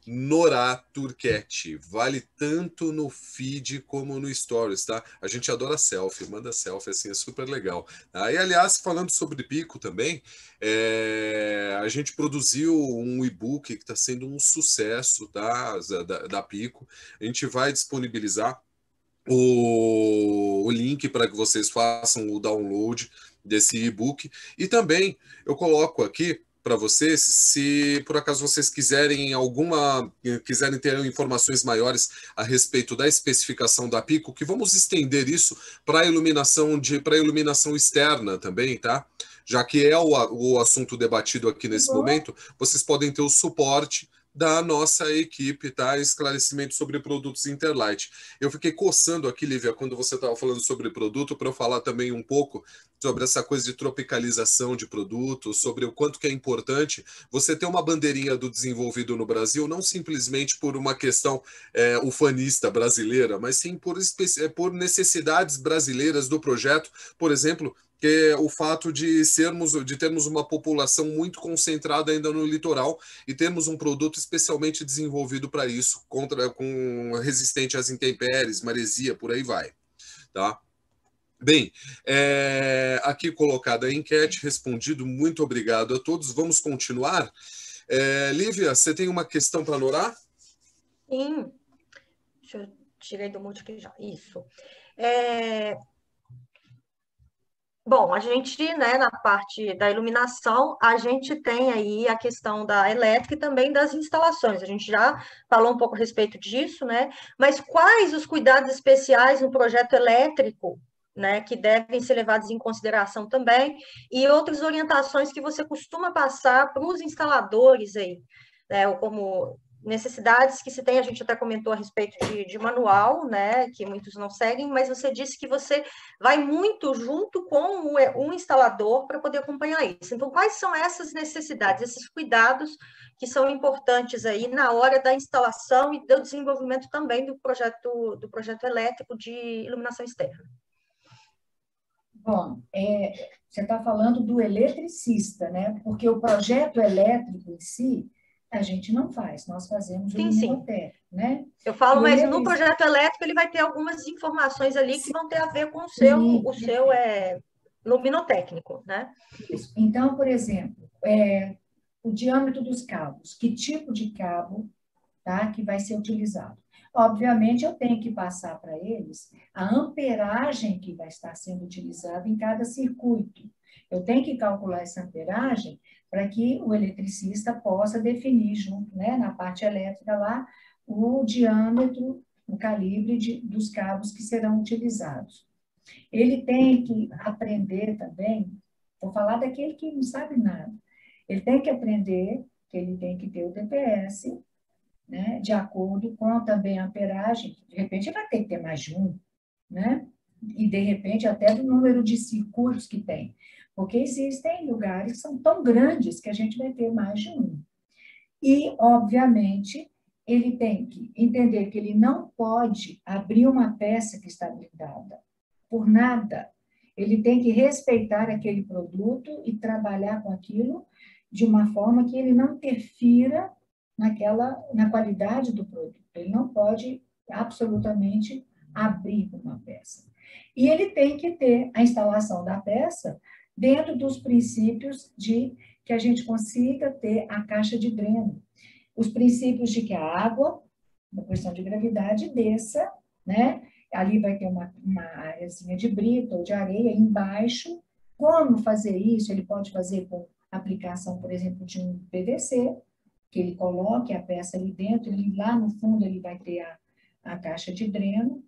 @Noraturquete. Vale tanto no feed como no stories, tá? A gente adora selfie, manda selfie, assim, é super legal. E, aliás, falando sobre Pico também, a gente produziu um e-book que está sendo um sucesso, tá? Da Pico. A gente vai disponibilizar o link para que vocês façam o download desse e-book. E também eu coloco aqui para vocês, se por acaso vocês quiserem ter informações maiores a respeito da especificação da Pico, que vamos estender isso para iluminação externa também, tá? Já que é o assunto debatido aqui nesse momento, vocês podem ter o suporte da nossa equipe, tá? Esclarecimento sobre produtos Interlight. Eu fiquei coçando aqui, Lívia, quando você estava falando sobre produto, para eu falar também um pouco sobre essa coisa de tropicalização de produtos, sobre o quanto que é importante você ter uma bandeirinha do desenvolvido no Brasil, não simplesmente por uma questão ufanista brasileira, mas sim por necessidades brasileiras do projeto. Por exemplo, que é o fato de termos uma população muito concentrada ainda no litoral e termos um produto especialmente desenvolvido para isso, com resistente às intempéries, maresia, por aí vai, tá? Bem, aqui colocada a enquete, respondido, muito obrigado a todos. Vamos continuar. Lívia, você tem uma questão para Norá? Sim, deixa eu tirei do mute aqui já. Isso. Bom, a gente, né, na parte da iluminação, a gente tem aí a questão da elétrica e também das instalações. A gente já falou um pouco a respeito disso, né? Mas quais os cuidados especiais no projeto elétrico, né, que devem ser levados em consideração também, e outras orientações que você costuma passar para os instaladores aí, né? Ou como necessidades que se tem, a gente até comentou a respeito de manual, né, que muitos não seguem, mas você disse que você vai muito junto com um instalador para poder acompanhar isso. Então, quais são essas necessidades, esses cuidados que são importantes aí na hora da instalação e do desenvolvimento também do projeto elétrico de iluminação externa? Bom, você está falando do eletricista, né? Porque o projeto elétrico em si, a gente não faz, nós fazemos o luminotécnico, né? Eu falo, mas no projeto elétrico ele vai ter algumas informações ali que vão ter a ver com o seu luminotécnico, né? Isso. Então, por exemplo, o diâmetro dos cabos, que tipo de cabo, tá, que vai ser utilizado. Obviamente, eu tenho que passar para eles a amperagem que vai estar sendo utilizada em cada circuito. Eu tenho que calcular essa amperagem para que o eletricista possa definir junto, né, na parte elétrica lá, o diâmetro, o calibre dos cabos que serão utilizados. Ele tem que aprender também, vou falar daquele que não sabe nada, ele tem que aprender que ele tem que ter o DPS, né, de acordo com também a amperagem, de repente vai ter que ter mais de um, né? E de repente até do número de circuitos que tem. porque existem lugares que são tão grandes que a gente vai ter mais de um. E, obviamente, ele tem que entender que ele não pode abrir uma peça que está blindada, por nada. Ele tem que respeitar aquele produto e trabalhar com aquilo de uma forma que ele não interfira na qualidade do produto. Ele não pode absolutamente abrir uma peça. E ele tem que ter a instalação da peça dentro dos princípios de que a gente consiga ter a caixa de dreno. Os princípios de que a água, na questão de gravidade, desça, né? Ali vai ter uma areazinha de brita ou de areia embaixo. Como fazer isso? Ele pode fazer com aplicação, por exemplo, de um PVC, que ele coloque a peça ali dentro, e lá no fundo ele vai ter a caixa de dreno,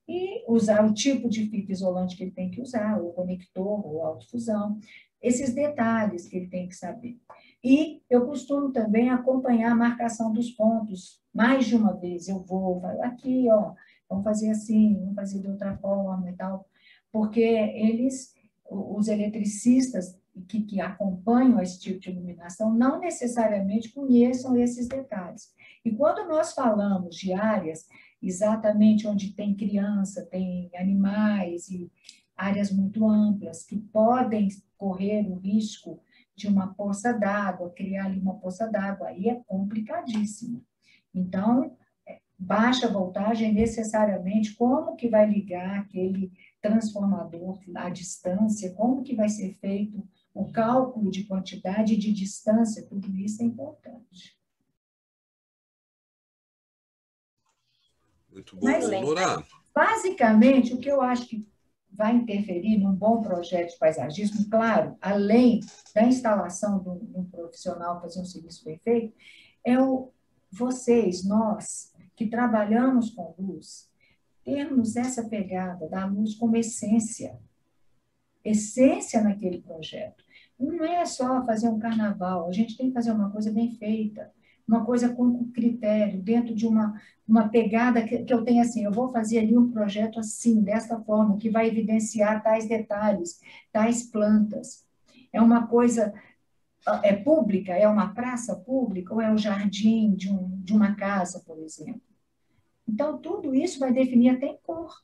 e usar o tipo de fita isolante que ele tem que usar, ou conector, ou autofusão, esses detalhes que ele tem que saber. E eu costumo também acompanhar a marcação dos pontos, mais de uma vez, eu vou, aqui, ó, vamos fazer assim, vamos fazer de outra forma e tal, porque eles, os eletricistas que acompanham esse tipo de iluminação, não necessariamente conheçam esses detalhes. E quando nós falamos de áreas exatamente onde tem criança, tem animais e áreas muito amplas que podem correr o risco de uma poça d'água, criar ali uma poça d'água, aí é complicadíssimo. Então, baixa voltagem necessariamente, como que vai ligar aquele transformador à distância, como que vai ser feito o cálculo de quantidade e de distância, tudo isso é importante. Muito bom, Mas, Nora. basicamente, o que eu acho que vai interferir num bom projeto de paisagismo, claro, além da instalação do profissional fazer um serviço bem feito, é vocês, nós, que trabalhamos com luz, termos essa pegada da luz como essência naquele projeto. Não é só fazer um carnaval, a gente tem que fazer uma coisa bem feita, uma coisa com critério, dentro de uma pegada que eu tenho assim, eu vou fazer ali um projeto assim, dessa forma, que vai evidenciar tais detalhes, tais plantas. É uma coisa pública, é uma praça pública, ou é o jardim de uma casa, por exemplo. Então, tudo isso vai definir até em cor,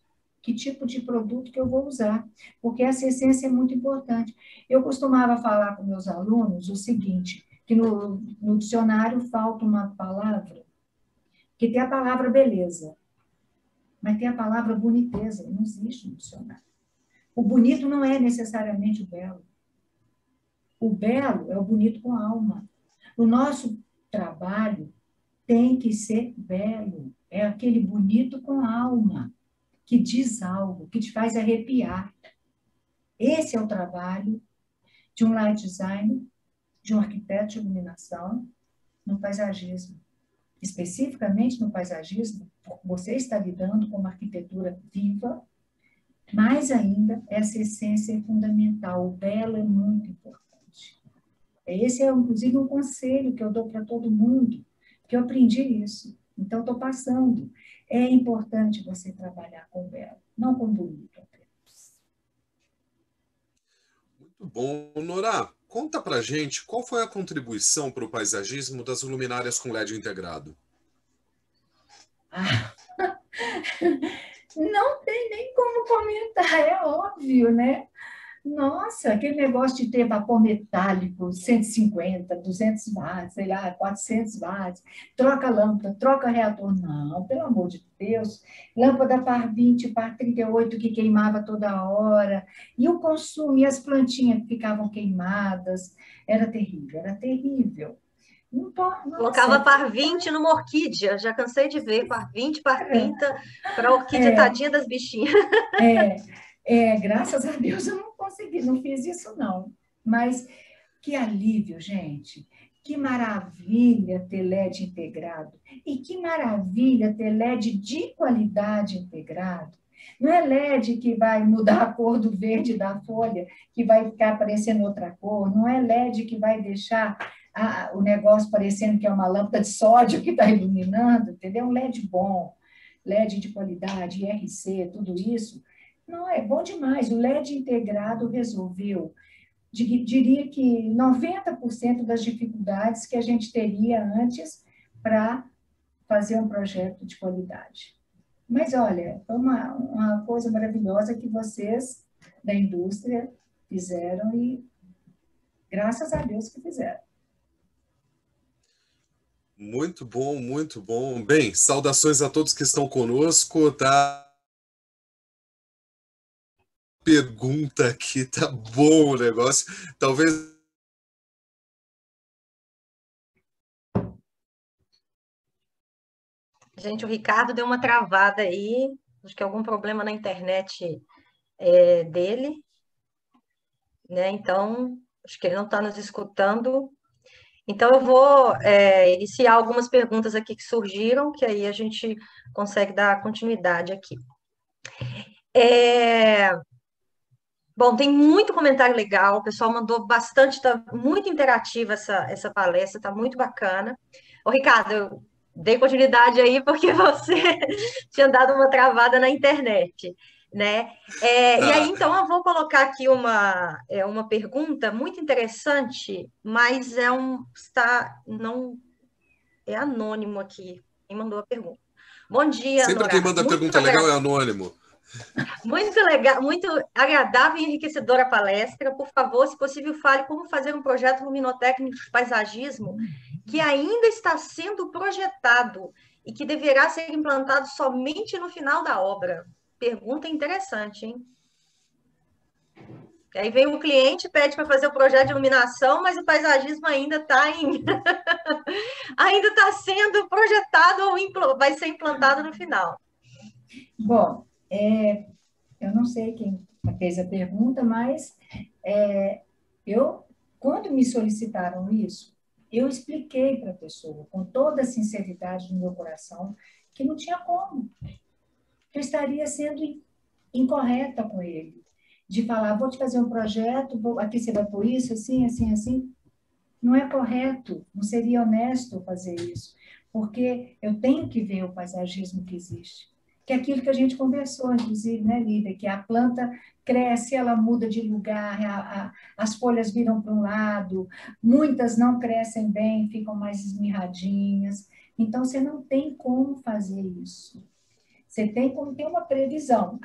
que tipo de produto que eu vou usar, porque essa essência é muito importante. Eu costumava falar com meus alunos o seguinte, que no dicionário falta uma palavra, que tem a palavra beleza, mas tem a palavra boniteza, não existe no dicionário. O bonito não é necessariamente o belo. O belo é o bonito com alma. O nosso trabalho tem que ser belo, é aquele bonito com alma, que diz algo, que te faz arrepiar. Esse é o trabalho de um light designer, de um arquiteto de iluminação, no paisagismo. Especificamente no paisagismo, você está lidando com uma arquitetura viva, mais ainda, essa essência é fundamental, o belo é muito importante. Esse é, inclusive, um conselho que eu dou para todo mundo, que eu aprendi isso. Então, estou passando. É importante você trabalhar com o belo, não com o bonito apenas. Muito bom. Nora, conta pra gente qual foi a contribuição para o paisagismo das luminárias com LED integrado. Ah, não tem nem como comentar, é óbvio, né? Nossa, aquele negócio de ter vapor metálico, 150, 200 watts, sei lá, 400 watts, troca lâmpada, troca reator. Não, pelo amor de Deus. Lâmpada par 20, par 38 que queimava toda hora. E o consumo, e as plantinhas que ficavam queimadas. Era terrível, era terrível. Não pode, Colocava nossa, par 20 numa orquídea, já cansei de ver par 20, par 30, para a orquídea tadinha das bichinhas. graças a Deus eu não consegui, não fiz isso não. Mas que alívio, gente. Que maravilha ter LED integrado. E que maravilha ter LED de qualidade integrado. Não é LED que vai mudar a cor do verde da folha, que vai ficar aparecendo outra cor. Não é LED que vai deixar o negócio parecendo que é uma lâmpada de sódio que está iluminando, entendeu? Um LED bom, LED de qualidade, IRC, tudo isso. Não, é bom demais. O LED integrado resolveu diria que 90% das dificuldades que a gente teria antes para fazer um projeto de qualidade. Mas, olha, foi uma coisa maravilhosa que vocês da indústria fizeram e graças a Deus que fizeram. Muito bom, muito bom. Bem, saudações a todos que estão conosco, tá? Pergunta aqui, tá bom o negócio. Talvez. Gente, o Ricardo deu uma travada aí, acho que algum problema na internet dele, né? Então, acho que ele não está nos escutando. Então, eu vou iniciar algumas perguntas aqui que surgiram, que aí a gente consegue dar continuidade aqui. Bom, tem muito comentário legal, o pessoal mandou bastante, está muito interativa essa palestra, está muito bacana. Ô, Ricardo, eu dei continuidade aí porque você tinha dado uma travada na internet, né? E aí, então, eu vou colocar aqui uma pergunta muito interessante, mas não é anônimo aqui, quem mandou a pergunta. Bom dia, Sempre quem Nora. manda pergunta legal é anônimo. Muito legal, muito agradável e enriquecedora a palestra. Por favor, se possível, fale como fazer um projeto luminotécnico de paisagismo que ainda está sendo projetado e que deverá ser implantado somente no final da obra. Pergunta interessante, hein? Aí vem o cliente, pede para fazer o projeto de iluminação, mas o paisagismo ainda está ainda está sendo projetado ou vai ser implantado no final. Bom, eu não sei quem fez a pergunta, mas quando me solicitaram isso, eu expliquei para a pessoa, com toda a sinceridade no meu coração, que não tinha como. Eu estaria sendo incorreta com ele, de falar, vou te fazer um projeto, aqui você vai pôr isso, assim, assim, assim. Não é correto, não seria honesto fazer isso, porque eu tenho que ver o paisagismo que existe. Que é aquilo que a gente conversou, inclusive, né, Lívia? Que a planta cresce, ela muda de lugar, as folhas viram para um lado, muitas não crescem bem, ficam mais esmirradinhas. Então, você não tem como fazer isso. Você tem como ter uma previsão.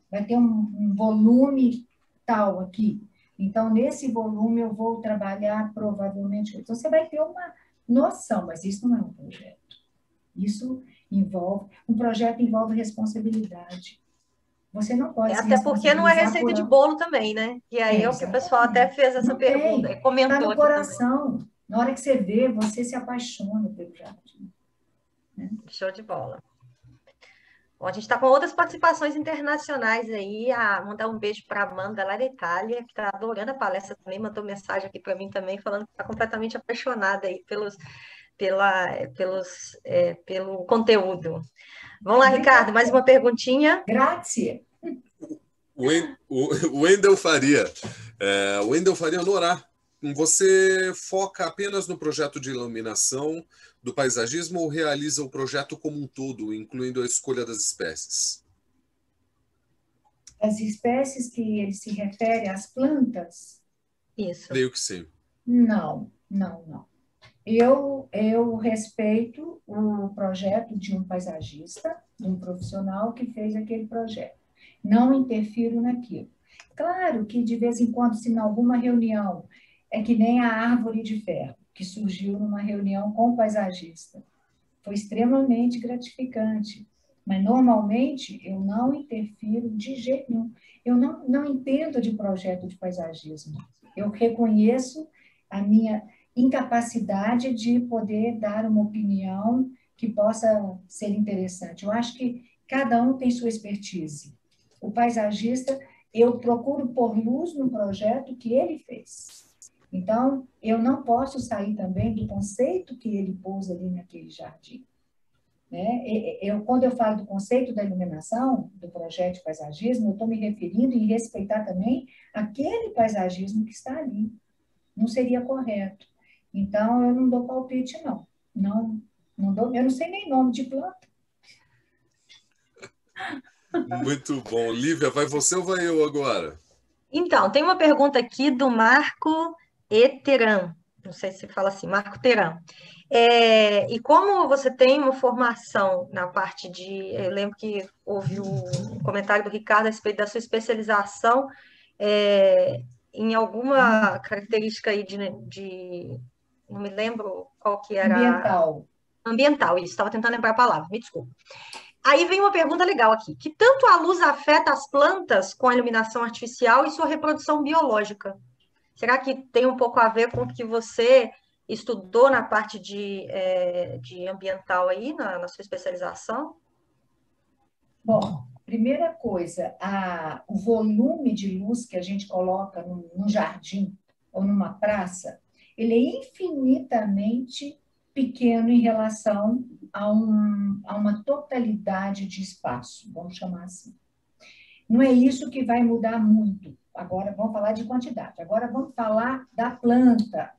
Vai ter um volume tal aqui. Então, nesse volume, eu vou trabalhar provavelmente. Então, você vai ter uma noção, mas isso não é um projeto. Isso um projeto envolve responsabilidade. Você não pode se Até porque não é responsabilizar receita de bolo também, né? E aí é o que o pessoal até fez essa pergunta, comentou aqui. Está no coração. Também. Na hora que você vê, você se apaixona pelo jardim. Né? Show de bola. Bom, a gente está com outras participações internacionais aí. Mandar um beijo para a Amanda lá da Itália, que está adorando a palestra também, mandou mensagem aqui para mim também, falando que está completamente apaixonada aí pelo conteúdo. Vamos lá, Ricardo, mais uma perguntinha. Grazie. O Wendel Faria. Wendel Faria, Nora, você foca apenas no projeto de iluminação do paisagismo ou realiza o projeto como um todo, incluindo a escolha das espécies? As espécies que ele se refere às plantas? Isso. Creio que sim. Não. Eu respeito o projeto de um paisagista, de um profissional que fez aquele projeto. Não interfiro naquilo. Claro que, de vez em quando, se em alguma reunião, é que nem a árvore de ferro, que surgiu numa reunião com o paisagista. Foi extremamente gratificante. Mas, normalmente, eu não interfiro de jeito nenhum. Eu não entendo de projeto de paisagismo. Eu reconheço a minha incapacidade de poder dar uma opinião que possa ser interessante. Eu acho que cada um tem sua expertise. O paisagista, eu procuro pôr luz no projeto que ele fez. Então, eu não posso sair também do conceito que ele pôs ali naquele jardim. Né? Quando eu falo do conceito da iluminação, do projeto de paisagismo, eu estou me referindo em respeitar também aquele paisagismo que está ali. Não seria correto. Então, eu não dou palpite, não. Não dou, eu não sei nem nome de planta. Muito bom. Lívia, vai você ou vai eu agora? Então, tem uma pergunta aqui do Marco Eteran. Não sei se fala assim, Marco Teran. E como você tem uma formação na parte de. Eu lembro que houve um comentário do Ricardo a respeito da sua especialização em alguma característica aí não me lembro qual que era. Ambiental. Ambiental, isso, estava tentando lembrar a palavra, me desculpa. Aí vem uma pergunta legal aqui: que tanto a luz afeta as plantas com a iluminação artificial e sua reprodução biológica? Será que tem um pouco a ver com o que você estudou na parte de ambiental aí, na sua especialização? Bom, primeira coisa, o volume de luz que a gente coloca num jardim ou numa praça, ele é infinitamente pequeno em relação a uma totalidade de espaço, vamos chamar assim. Não é isso que vai mudar muito. Agora vamos falar de quantidade. Agora vamos falar da planta.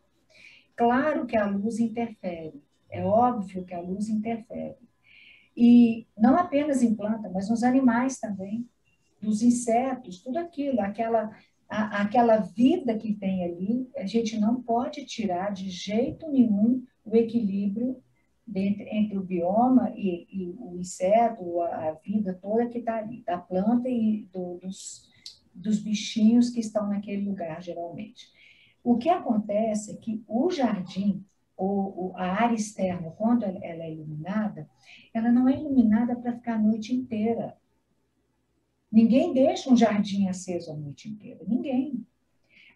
Claro que a luz interfere. É óbvio que a luz interfere. E não apenas em planta, mas nos animais também, dos insetos, tudo aquilo, aquela vida que tem ali, a gente não pode tirar de jeito nenhum o equilíbrio entre o bioma e o inseto, a vida toda que está ali, da planta e dos bichinhos que estão naquele lugar, geralmente. O que acontece é que o jardim, ou a área externa, quando ela é iluminada, ela não é iluminada para ficar a noite inteira. Ninguém deixa um jardim aceso a noite inteira, ninguém.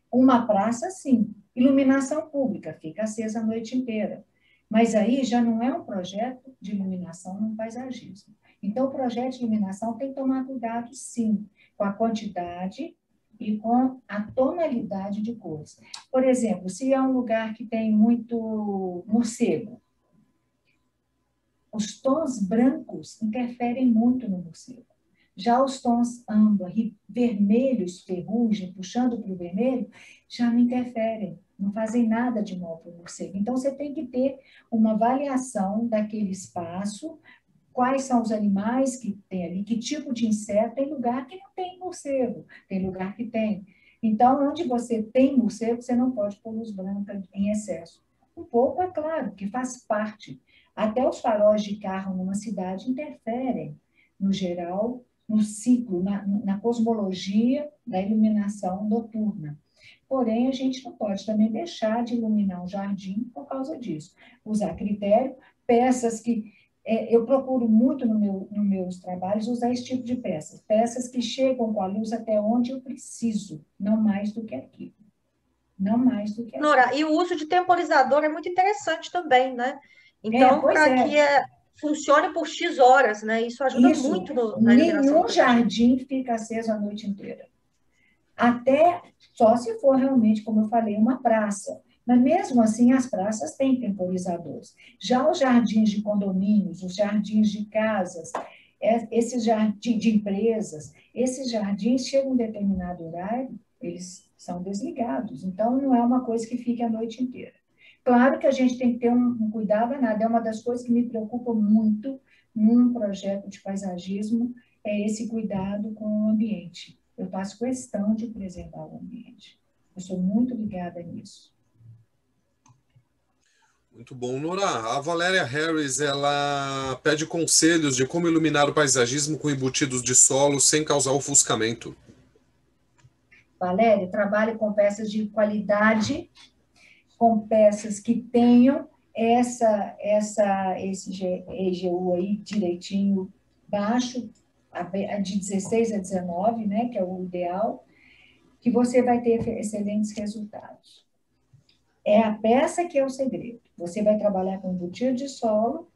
Uma praça, sim. Iluminação pública fica acesa a noite inteira. Mas aí já não é um projeto de iluminação no paisagismo. Então, o projeto de iluminação tem que tomar cuidado, sim, com a quantidade e com a tonalidade de cores. Por exemplo, se é um lugar que tem muito morcego, os tons brancos interferem muito no morcego. Já os tons âmbar e vermelhos, ferrugem, puxando para o vermelho, já não interferem, não fazem nada de mal para o morcego. Então, você tem que ter uma avaliação daquele espaço, quais são os animais que tem ali, que tipo de inseto. Tem lugar que não tem morcego, tem lugar que tem. Então, onde você tem morcego, você não pode pôr luz branca em excesso. Um pouco, é claro, que faz parte. Até os faróis de carro numa cidade interferem, no geral, no ciclo, na cosmologia da iluminação noturna. Porém, a gente não pode também deixar de iluminar um jardim por causa disso. Usar critério, peças que eu procuro muito nos meus trabalhos usar esse tipo de peças. Peças que chegam com a luz até onde eu preciso, não mais do que aquilo. Não mais do que aquilo. Nora, e o uso de temporizador é muito interessante também, né? Então, Pois para é. que funcione por X horas, né? Isso ajuda muito na iluminação do Nenhum paisagismo. jardim fica aceso a noite inteira. Até só se for realmente, como eu falei, uma praça. Mas mesmo assim, as praças têm temporizadores. Já os jardins de condomínios, os jardins de casas, esses jardins de empresas, esses jardins chegam a um determinado horário, eles são desligados. Então, não é uma coisa que fique a noite inteira. Claro que a gente tem que ter um cuidado danado. É uma das coisas que me preocupa muito num projeto de paisagismo, é esse cuidado com o ambiente. Eu faço questão de preservar o ambiente. Eu sou muito ligada nisso. Muito bom, Nora. A Valéria Harris, ela pede conselhos de como iluminar o paisagismo com embutidos de solo sem causar ofuscamento. Valéria, trabalhe com peças de qualidade, com peças que tenham esse EGU aí direitinho baixo, de 16 a 19, né, que é o ideal, que você vai ter excelentes resultados. É a peça que é o segredo. Você vai trabalhar com embutido de solo,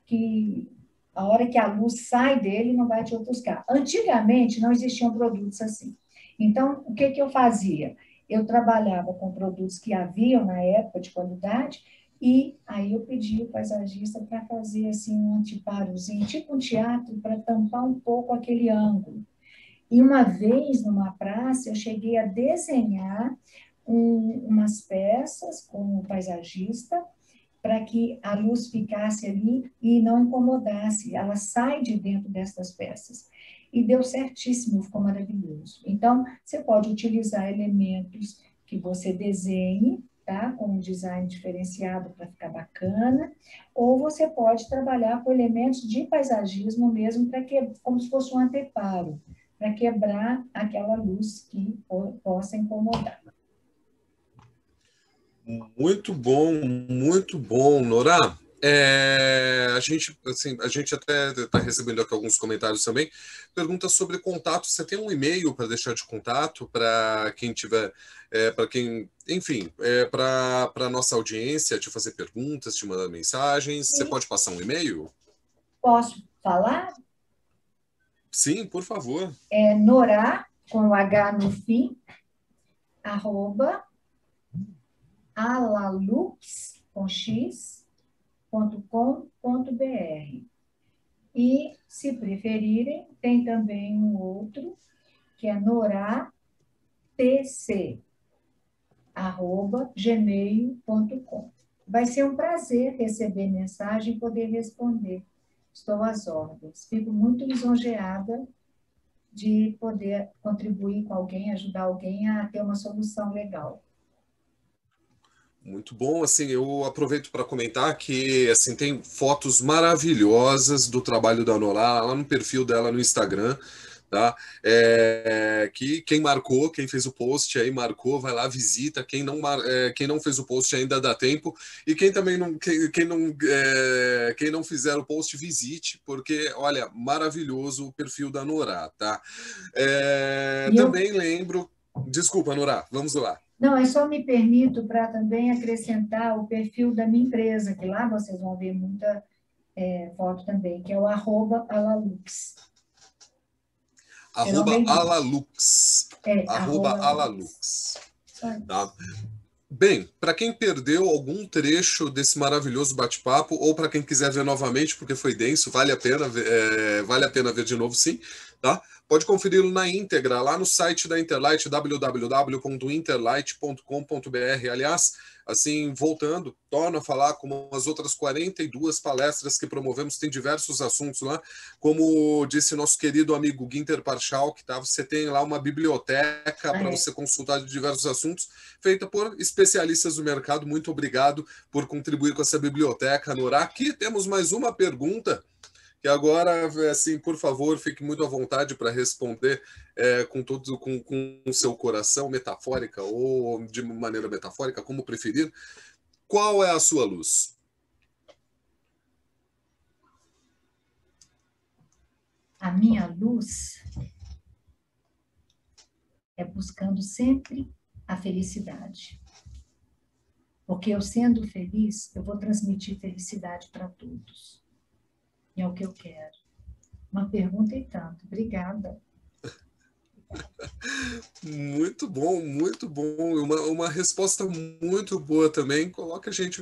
que a hora que a luz sai dele não vai te ofuscar. Antigamente não existiam produtos assim. Então, o que eu fazia? Eu trabalhava com produtos que haviam na época de qualidade e aí eu pedi o paisagista para fazer assim um antiparozinho, tipo um teatro, para tampar um pouco aquele ângulo. E uma vez, numa praça, eu cheguei a desenhar umas peças com o paisagista para que a luz ficasse ali e não incomodasse. Ela sai de dentro dessas peças. e deu certíssimo, ficou maravilhoso. Então, você pode utilizar elementos que você desenhe, tá? Com um design diferenciado para ficar bacana, ou você pode trabalhar com elementos de paisagismo mesmo, para que, como se fosse um anteparo, para quebrar aquela luz que possa incomodar. Muito bom, Nora. A gente até está recebendo aqui alguns comentários também. Pergunta sobre contato. Você tem um e-mail para deixar de contato para quem tiver, para quem, enfim, para a nossa audiência te fazer perguntas, te mandar mensagens. Você pode passar um e-mail? Posso falar? Sim, por favor. É Nora, com o H no fim, @alalux, com x.com.br. E, se preferirem, tem também um outro, que é noratc@gmail.com. Vai ser um prazer receber mensagem e poder responder. Estou às ordens. Fico muito lisonjeada de poder contribuir com alguém, ajudar alguém a ter uma solução legal. Muito bom, assim, eu aproveito para comentar que, assim, tem fotos maravilhosas do trabalho da Nora lá no perfil dela no Instagram, tá? Que quem marcou, quem fez o post aí marcou, vai lá, visita, quem não fez o post ainda dá tempo, e quem também não, quem não fizer o post, visite, porque, olha, maravilhoso o perfil da Nora, tá? Também lembro... Desculpa, Nora, vamos lá. Não, eu só me permito para também acrescentar o perfil da minha empresa, que lá vocês vão ver muita foto também, que é o @alalux. @alalux. @alalux. Tá? Bem, para quem perdeu algum trecho desse maravilhoso bate-papo, ou para quem quiser ver novamente, porque foi denso, vale a pena ver de novo, sim, tá? Pode conferi-lo na íntegra, lá no site da Interlight, www.interlight.com.br. Aliás, assim, voltando, torno a falar como as outras 42 palestras que promovemos, tem diversos assuntos lá, como disse nosso querido amigo Guinter Parchal, que você tem lá uma biblioteca para você consultar de diversos assuntos, feita por especialistas do mercado. Muito obrigado por contribuir com essa biblioteca, Nora. Aqui temos mais uma pergunta, que agora, assim, por favor, fique muito à vontade para responder com o seu coração, metafórica ou de maneira metafórica, como preferir. Qual é a sua luz? A minha luz é buscando sempre a felicidade. Porque eu sendo feliz, eu vou transmitir felicidade para todos. E é o que eu quero. Uma pergunta e tanto. Obrigada. Muito bom, muito bom. Uma resposta muito boa também. Coloca a gente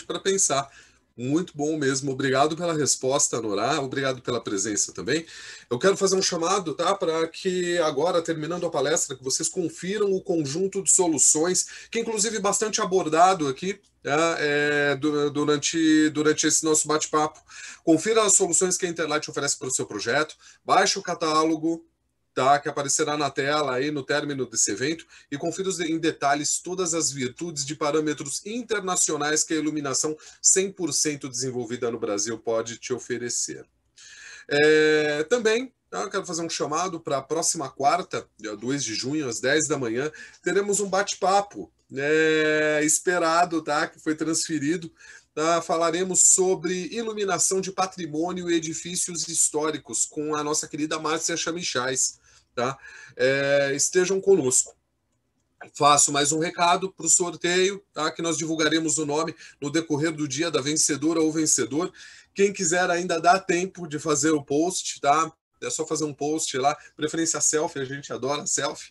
para pensar. Muito bom mesmo. Obrigado pela resposta, Nora. Obrigado pela presença também. Eu quero fazer um chamado, tá? Para que agora, terminando a palestra, que vocês confiram o conjunto de soluções, que inclusive bastante abordado aqui, tá? Durante esse nosso bate-papo. Confira as soluções que a Interlight oferece para o seu projeto. Baixe o catálogo, tá, que aparecerá na tela aí no término desse evento, e confira em detalhes todas as virtudes de parâmetros internacionais que a iluminação 100% desenvolvida no Brasil pode te oferecer. Também, eu quero fazer um chamado para a próxima quarta, dia 2 de junho, às 10 da manhã, teremos um bate-papo esperado, tá, que foi transferido. Falaremos sobre iluminação de patrimônio e edifícios históricos com a nossa querida Márcia Chamichais. Tá? Estejam conosco. Faço mais um recado para o sorteio, tá? Que nós divulgaremos o nome no decorrer do dia da vencedora ou vencedor. Quem quiser ainda dá tempo de fazer o post, tá? É só fazer um post lá, preferência selfie, a gente adora selfie.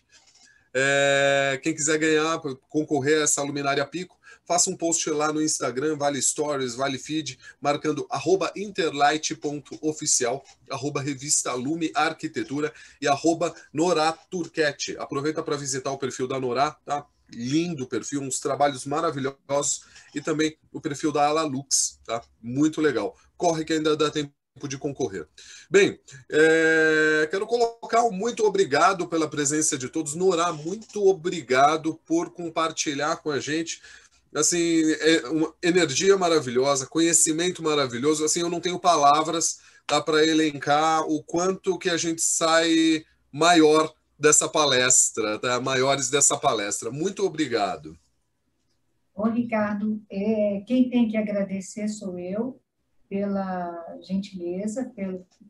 Quem quiser ganhar, concorrer a essa luminária Pico, faça um post lá no Instagram, Vale Stories, Vale Feed, marcando @interlight.oficial, @revista Lume Arquitetura e @Noraturquete. Aproveita para visitar o perfil da Nora, tá? Lindo perfil, uns trabalhos maravilhosos, e também o perfil da Alalux, tá? Muito legal. Corre que ainda dá tempo de concorrer. Bem, quero colocar um muito obrigado pela presença de todos. Nora, muito obrigado por compartilhar com a gente, assim, uma energia maravilhosa, conhecimento maravilhoso. Assim, eu não tenho palavras, tá, para elencar o quanto que a gente sai maior dessa palestra, tá? Maiores dessa palestra. Muito obrigado. Ô, Ricardo, quem tem que agradecer sou eu, pela gentileza,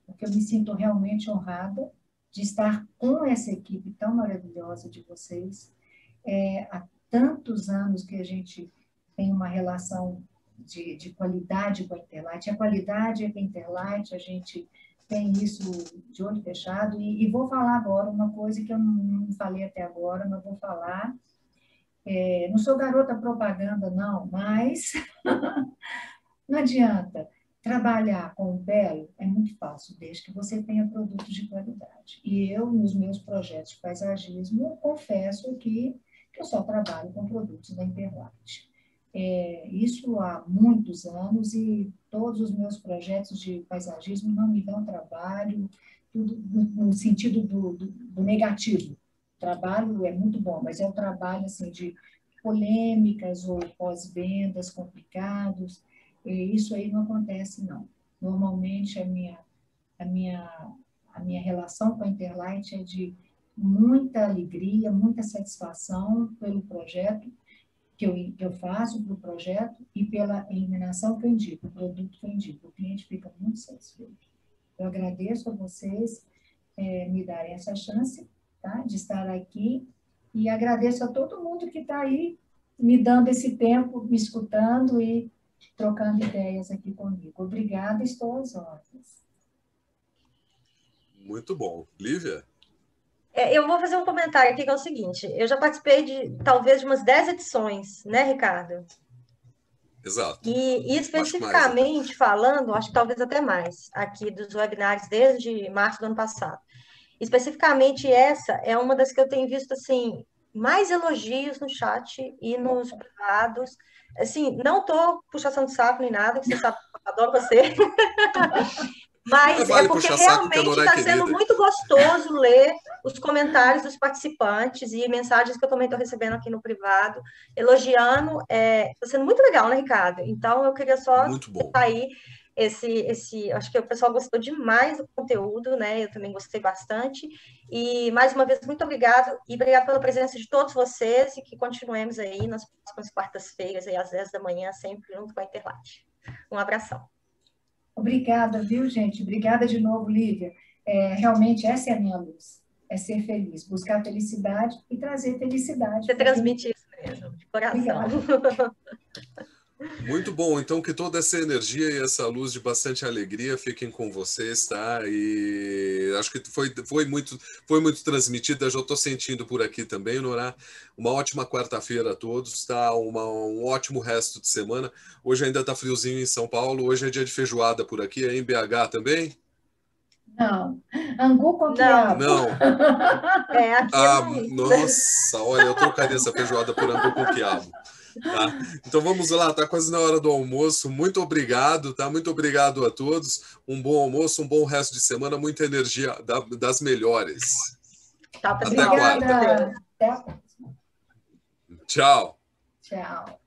porque eu me sinto realmente honrada de estar com essa equipe tão maravilhosa de vocês. Há tantos anos que a gente tem uma relação de qualidade com a Interlight. A qualidade é com a Interlight, a gente tem isso de olho fechado. E vou falar agora uma coisa que eu não falei até agora, mas vou falar. Não sou garota propaganda, não, mas não adianta. Trabalhar com o belo é muito fácil, desde que você tenha produtos de qualidade. E eu, nos meus projetos de paisagismo, confesso que eu só trabalho com produtos da Interlight. Isso há muitos anos e todos os meus projetos de paisagismo não me dão trabalho, tudo no sentido do negativo. O trabalho é muito bom, mas é um trabalho assim, de polêmicas ou pós-vendas complicados. E isso aí não acontece, não. Normalmente, a minha relação com a Interlight é de muita alegria, muita satisfação pelo projeto que eu faço, para o projeto, e pela iluminação que eu indico, o produto que eu indico. O cliente fica muito satisfeito. Eu agradeço a vocês me darem essa chance, tá, de estar aqui, e agradeço a todo mundo que está aí me dando esse tempo, me escutando e trocando ideias aqui comigo. Obrigada, estou às ordens. Muito bom. Lívia? Eu vou fazer um comentário aqui que é o seguinte, eu já participei talvez de umas 10 edições, né, Ricardo? Exato. E especificamente falando, acho que talvez até mais, aqui dos webinários desde março do ano passado. Especificamente essa é uma das que eu tenho visto, assim, mais elogios no chat e nos privados. Assim, não estou puxação de saco nem nada, que você sabe, eu adoro você. Mas é porque realmente está sendo muito gostoso ler os comentários dos participantes e mensagens que eu também estou recebendo aqui no privado, elogiando. Está sendo muito legal, né, Ricardo? Então, eu queria só botar aí acho que o pessoal gostou demais do conteúdo, né? Eu também gostei bastante. E, mais uma vez, muito obrigado. E obrigado pela presença de todos vocês e que continuemos aí nas próximas quartas-feiras, aí às 10 da manhã, sempre junto com a Interlight. Um abração. Obrigada, viu, gente? Obrigada de novo, Lívia. Realmente, essa é a minha luz. É ser feliz, buscar felicidade e trazer felicidade. Você transmite isso mesmo, de coração. Muito bom. Então, que toda essa energia e essa luz de bastante alegria fiquem com vocês, tá? E acho que foi muito transmitida. Já estou sentindo por aqui também, Nora. Uma ótima quarta-feira a todos, tá? Um ótimo resto de semana. Hoje ainda tá friozinho em São Paulo. Hoje é dia de feijoada por aqui. É em BH também? Não. Angu com quiabo. Não. Aqui nossa, olha, eu trocaria essa feijoada por angu com quiabo. Tá? Então vamos lá, tá quase na hora do almoço. Muito obrigado, tá? Muito obrigado a todos. Um bom almoço, um bom resto de semana, muita energia das melhores. Tá, pessoal. Até quarta. Até a próxima. Tchau. Tchau.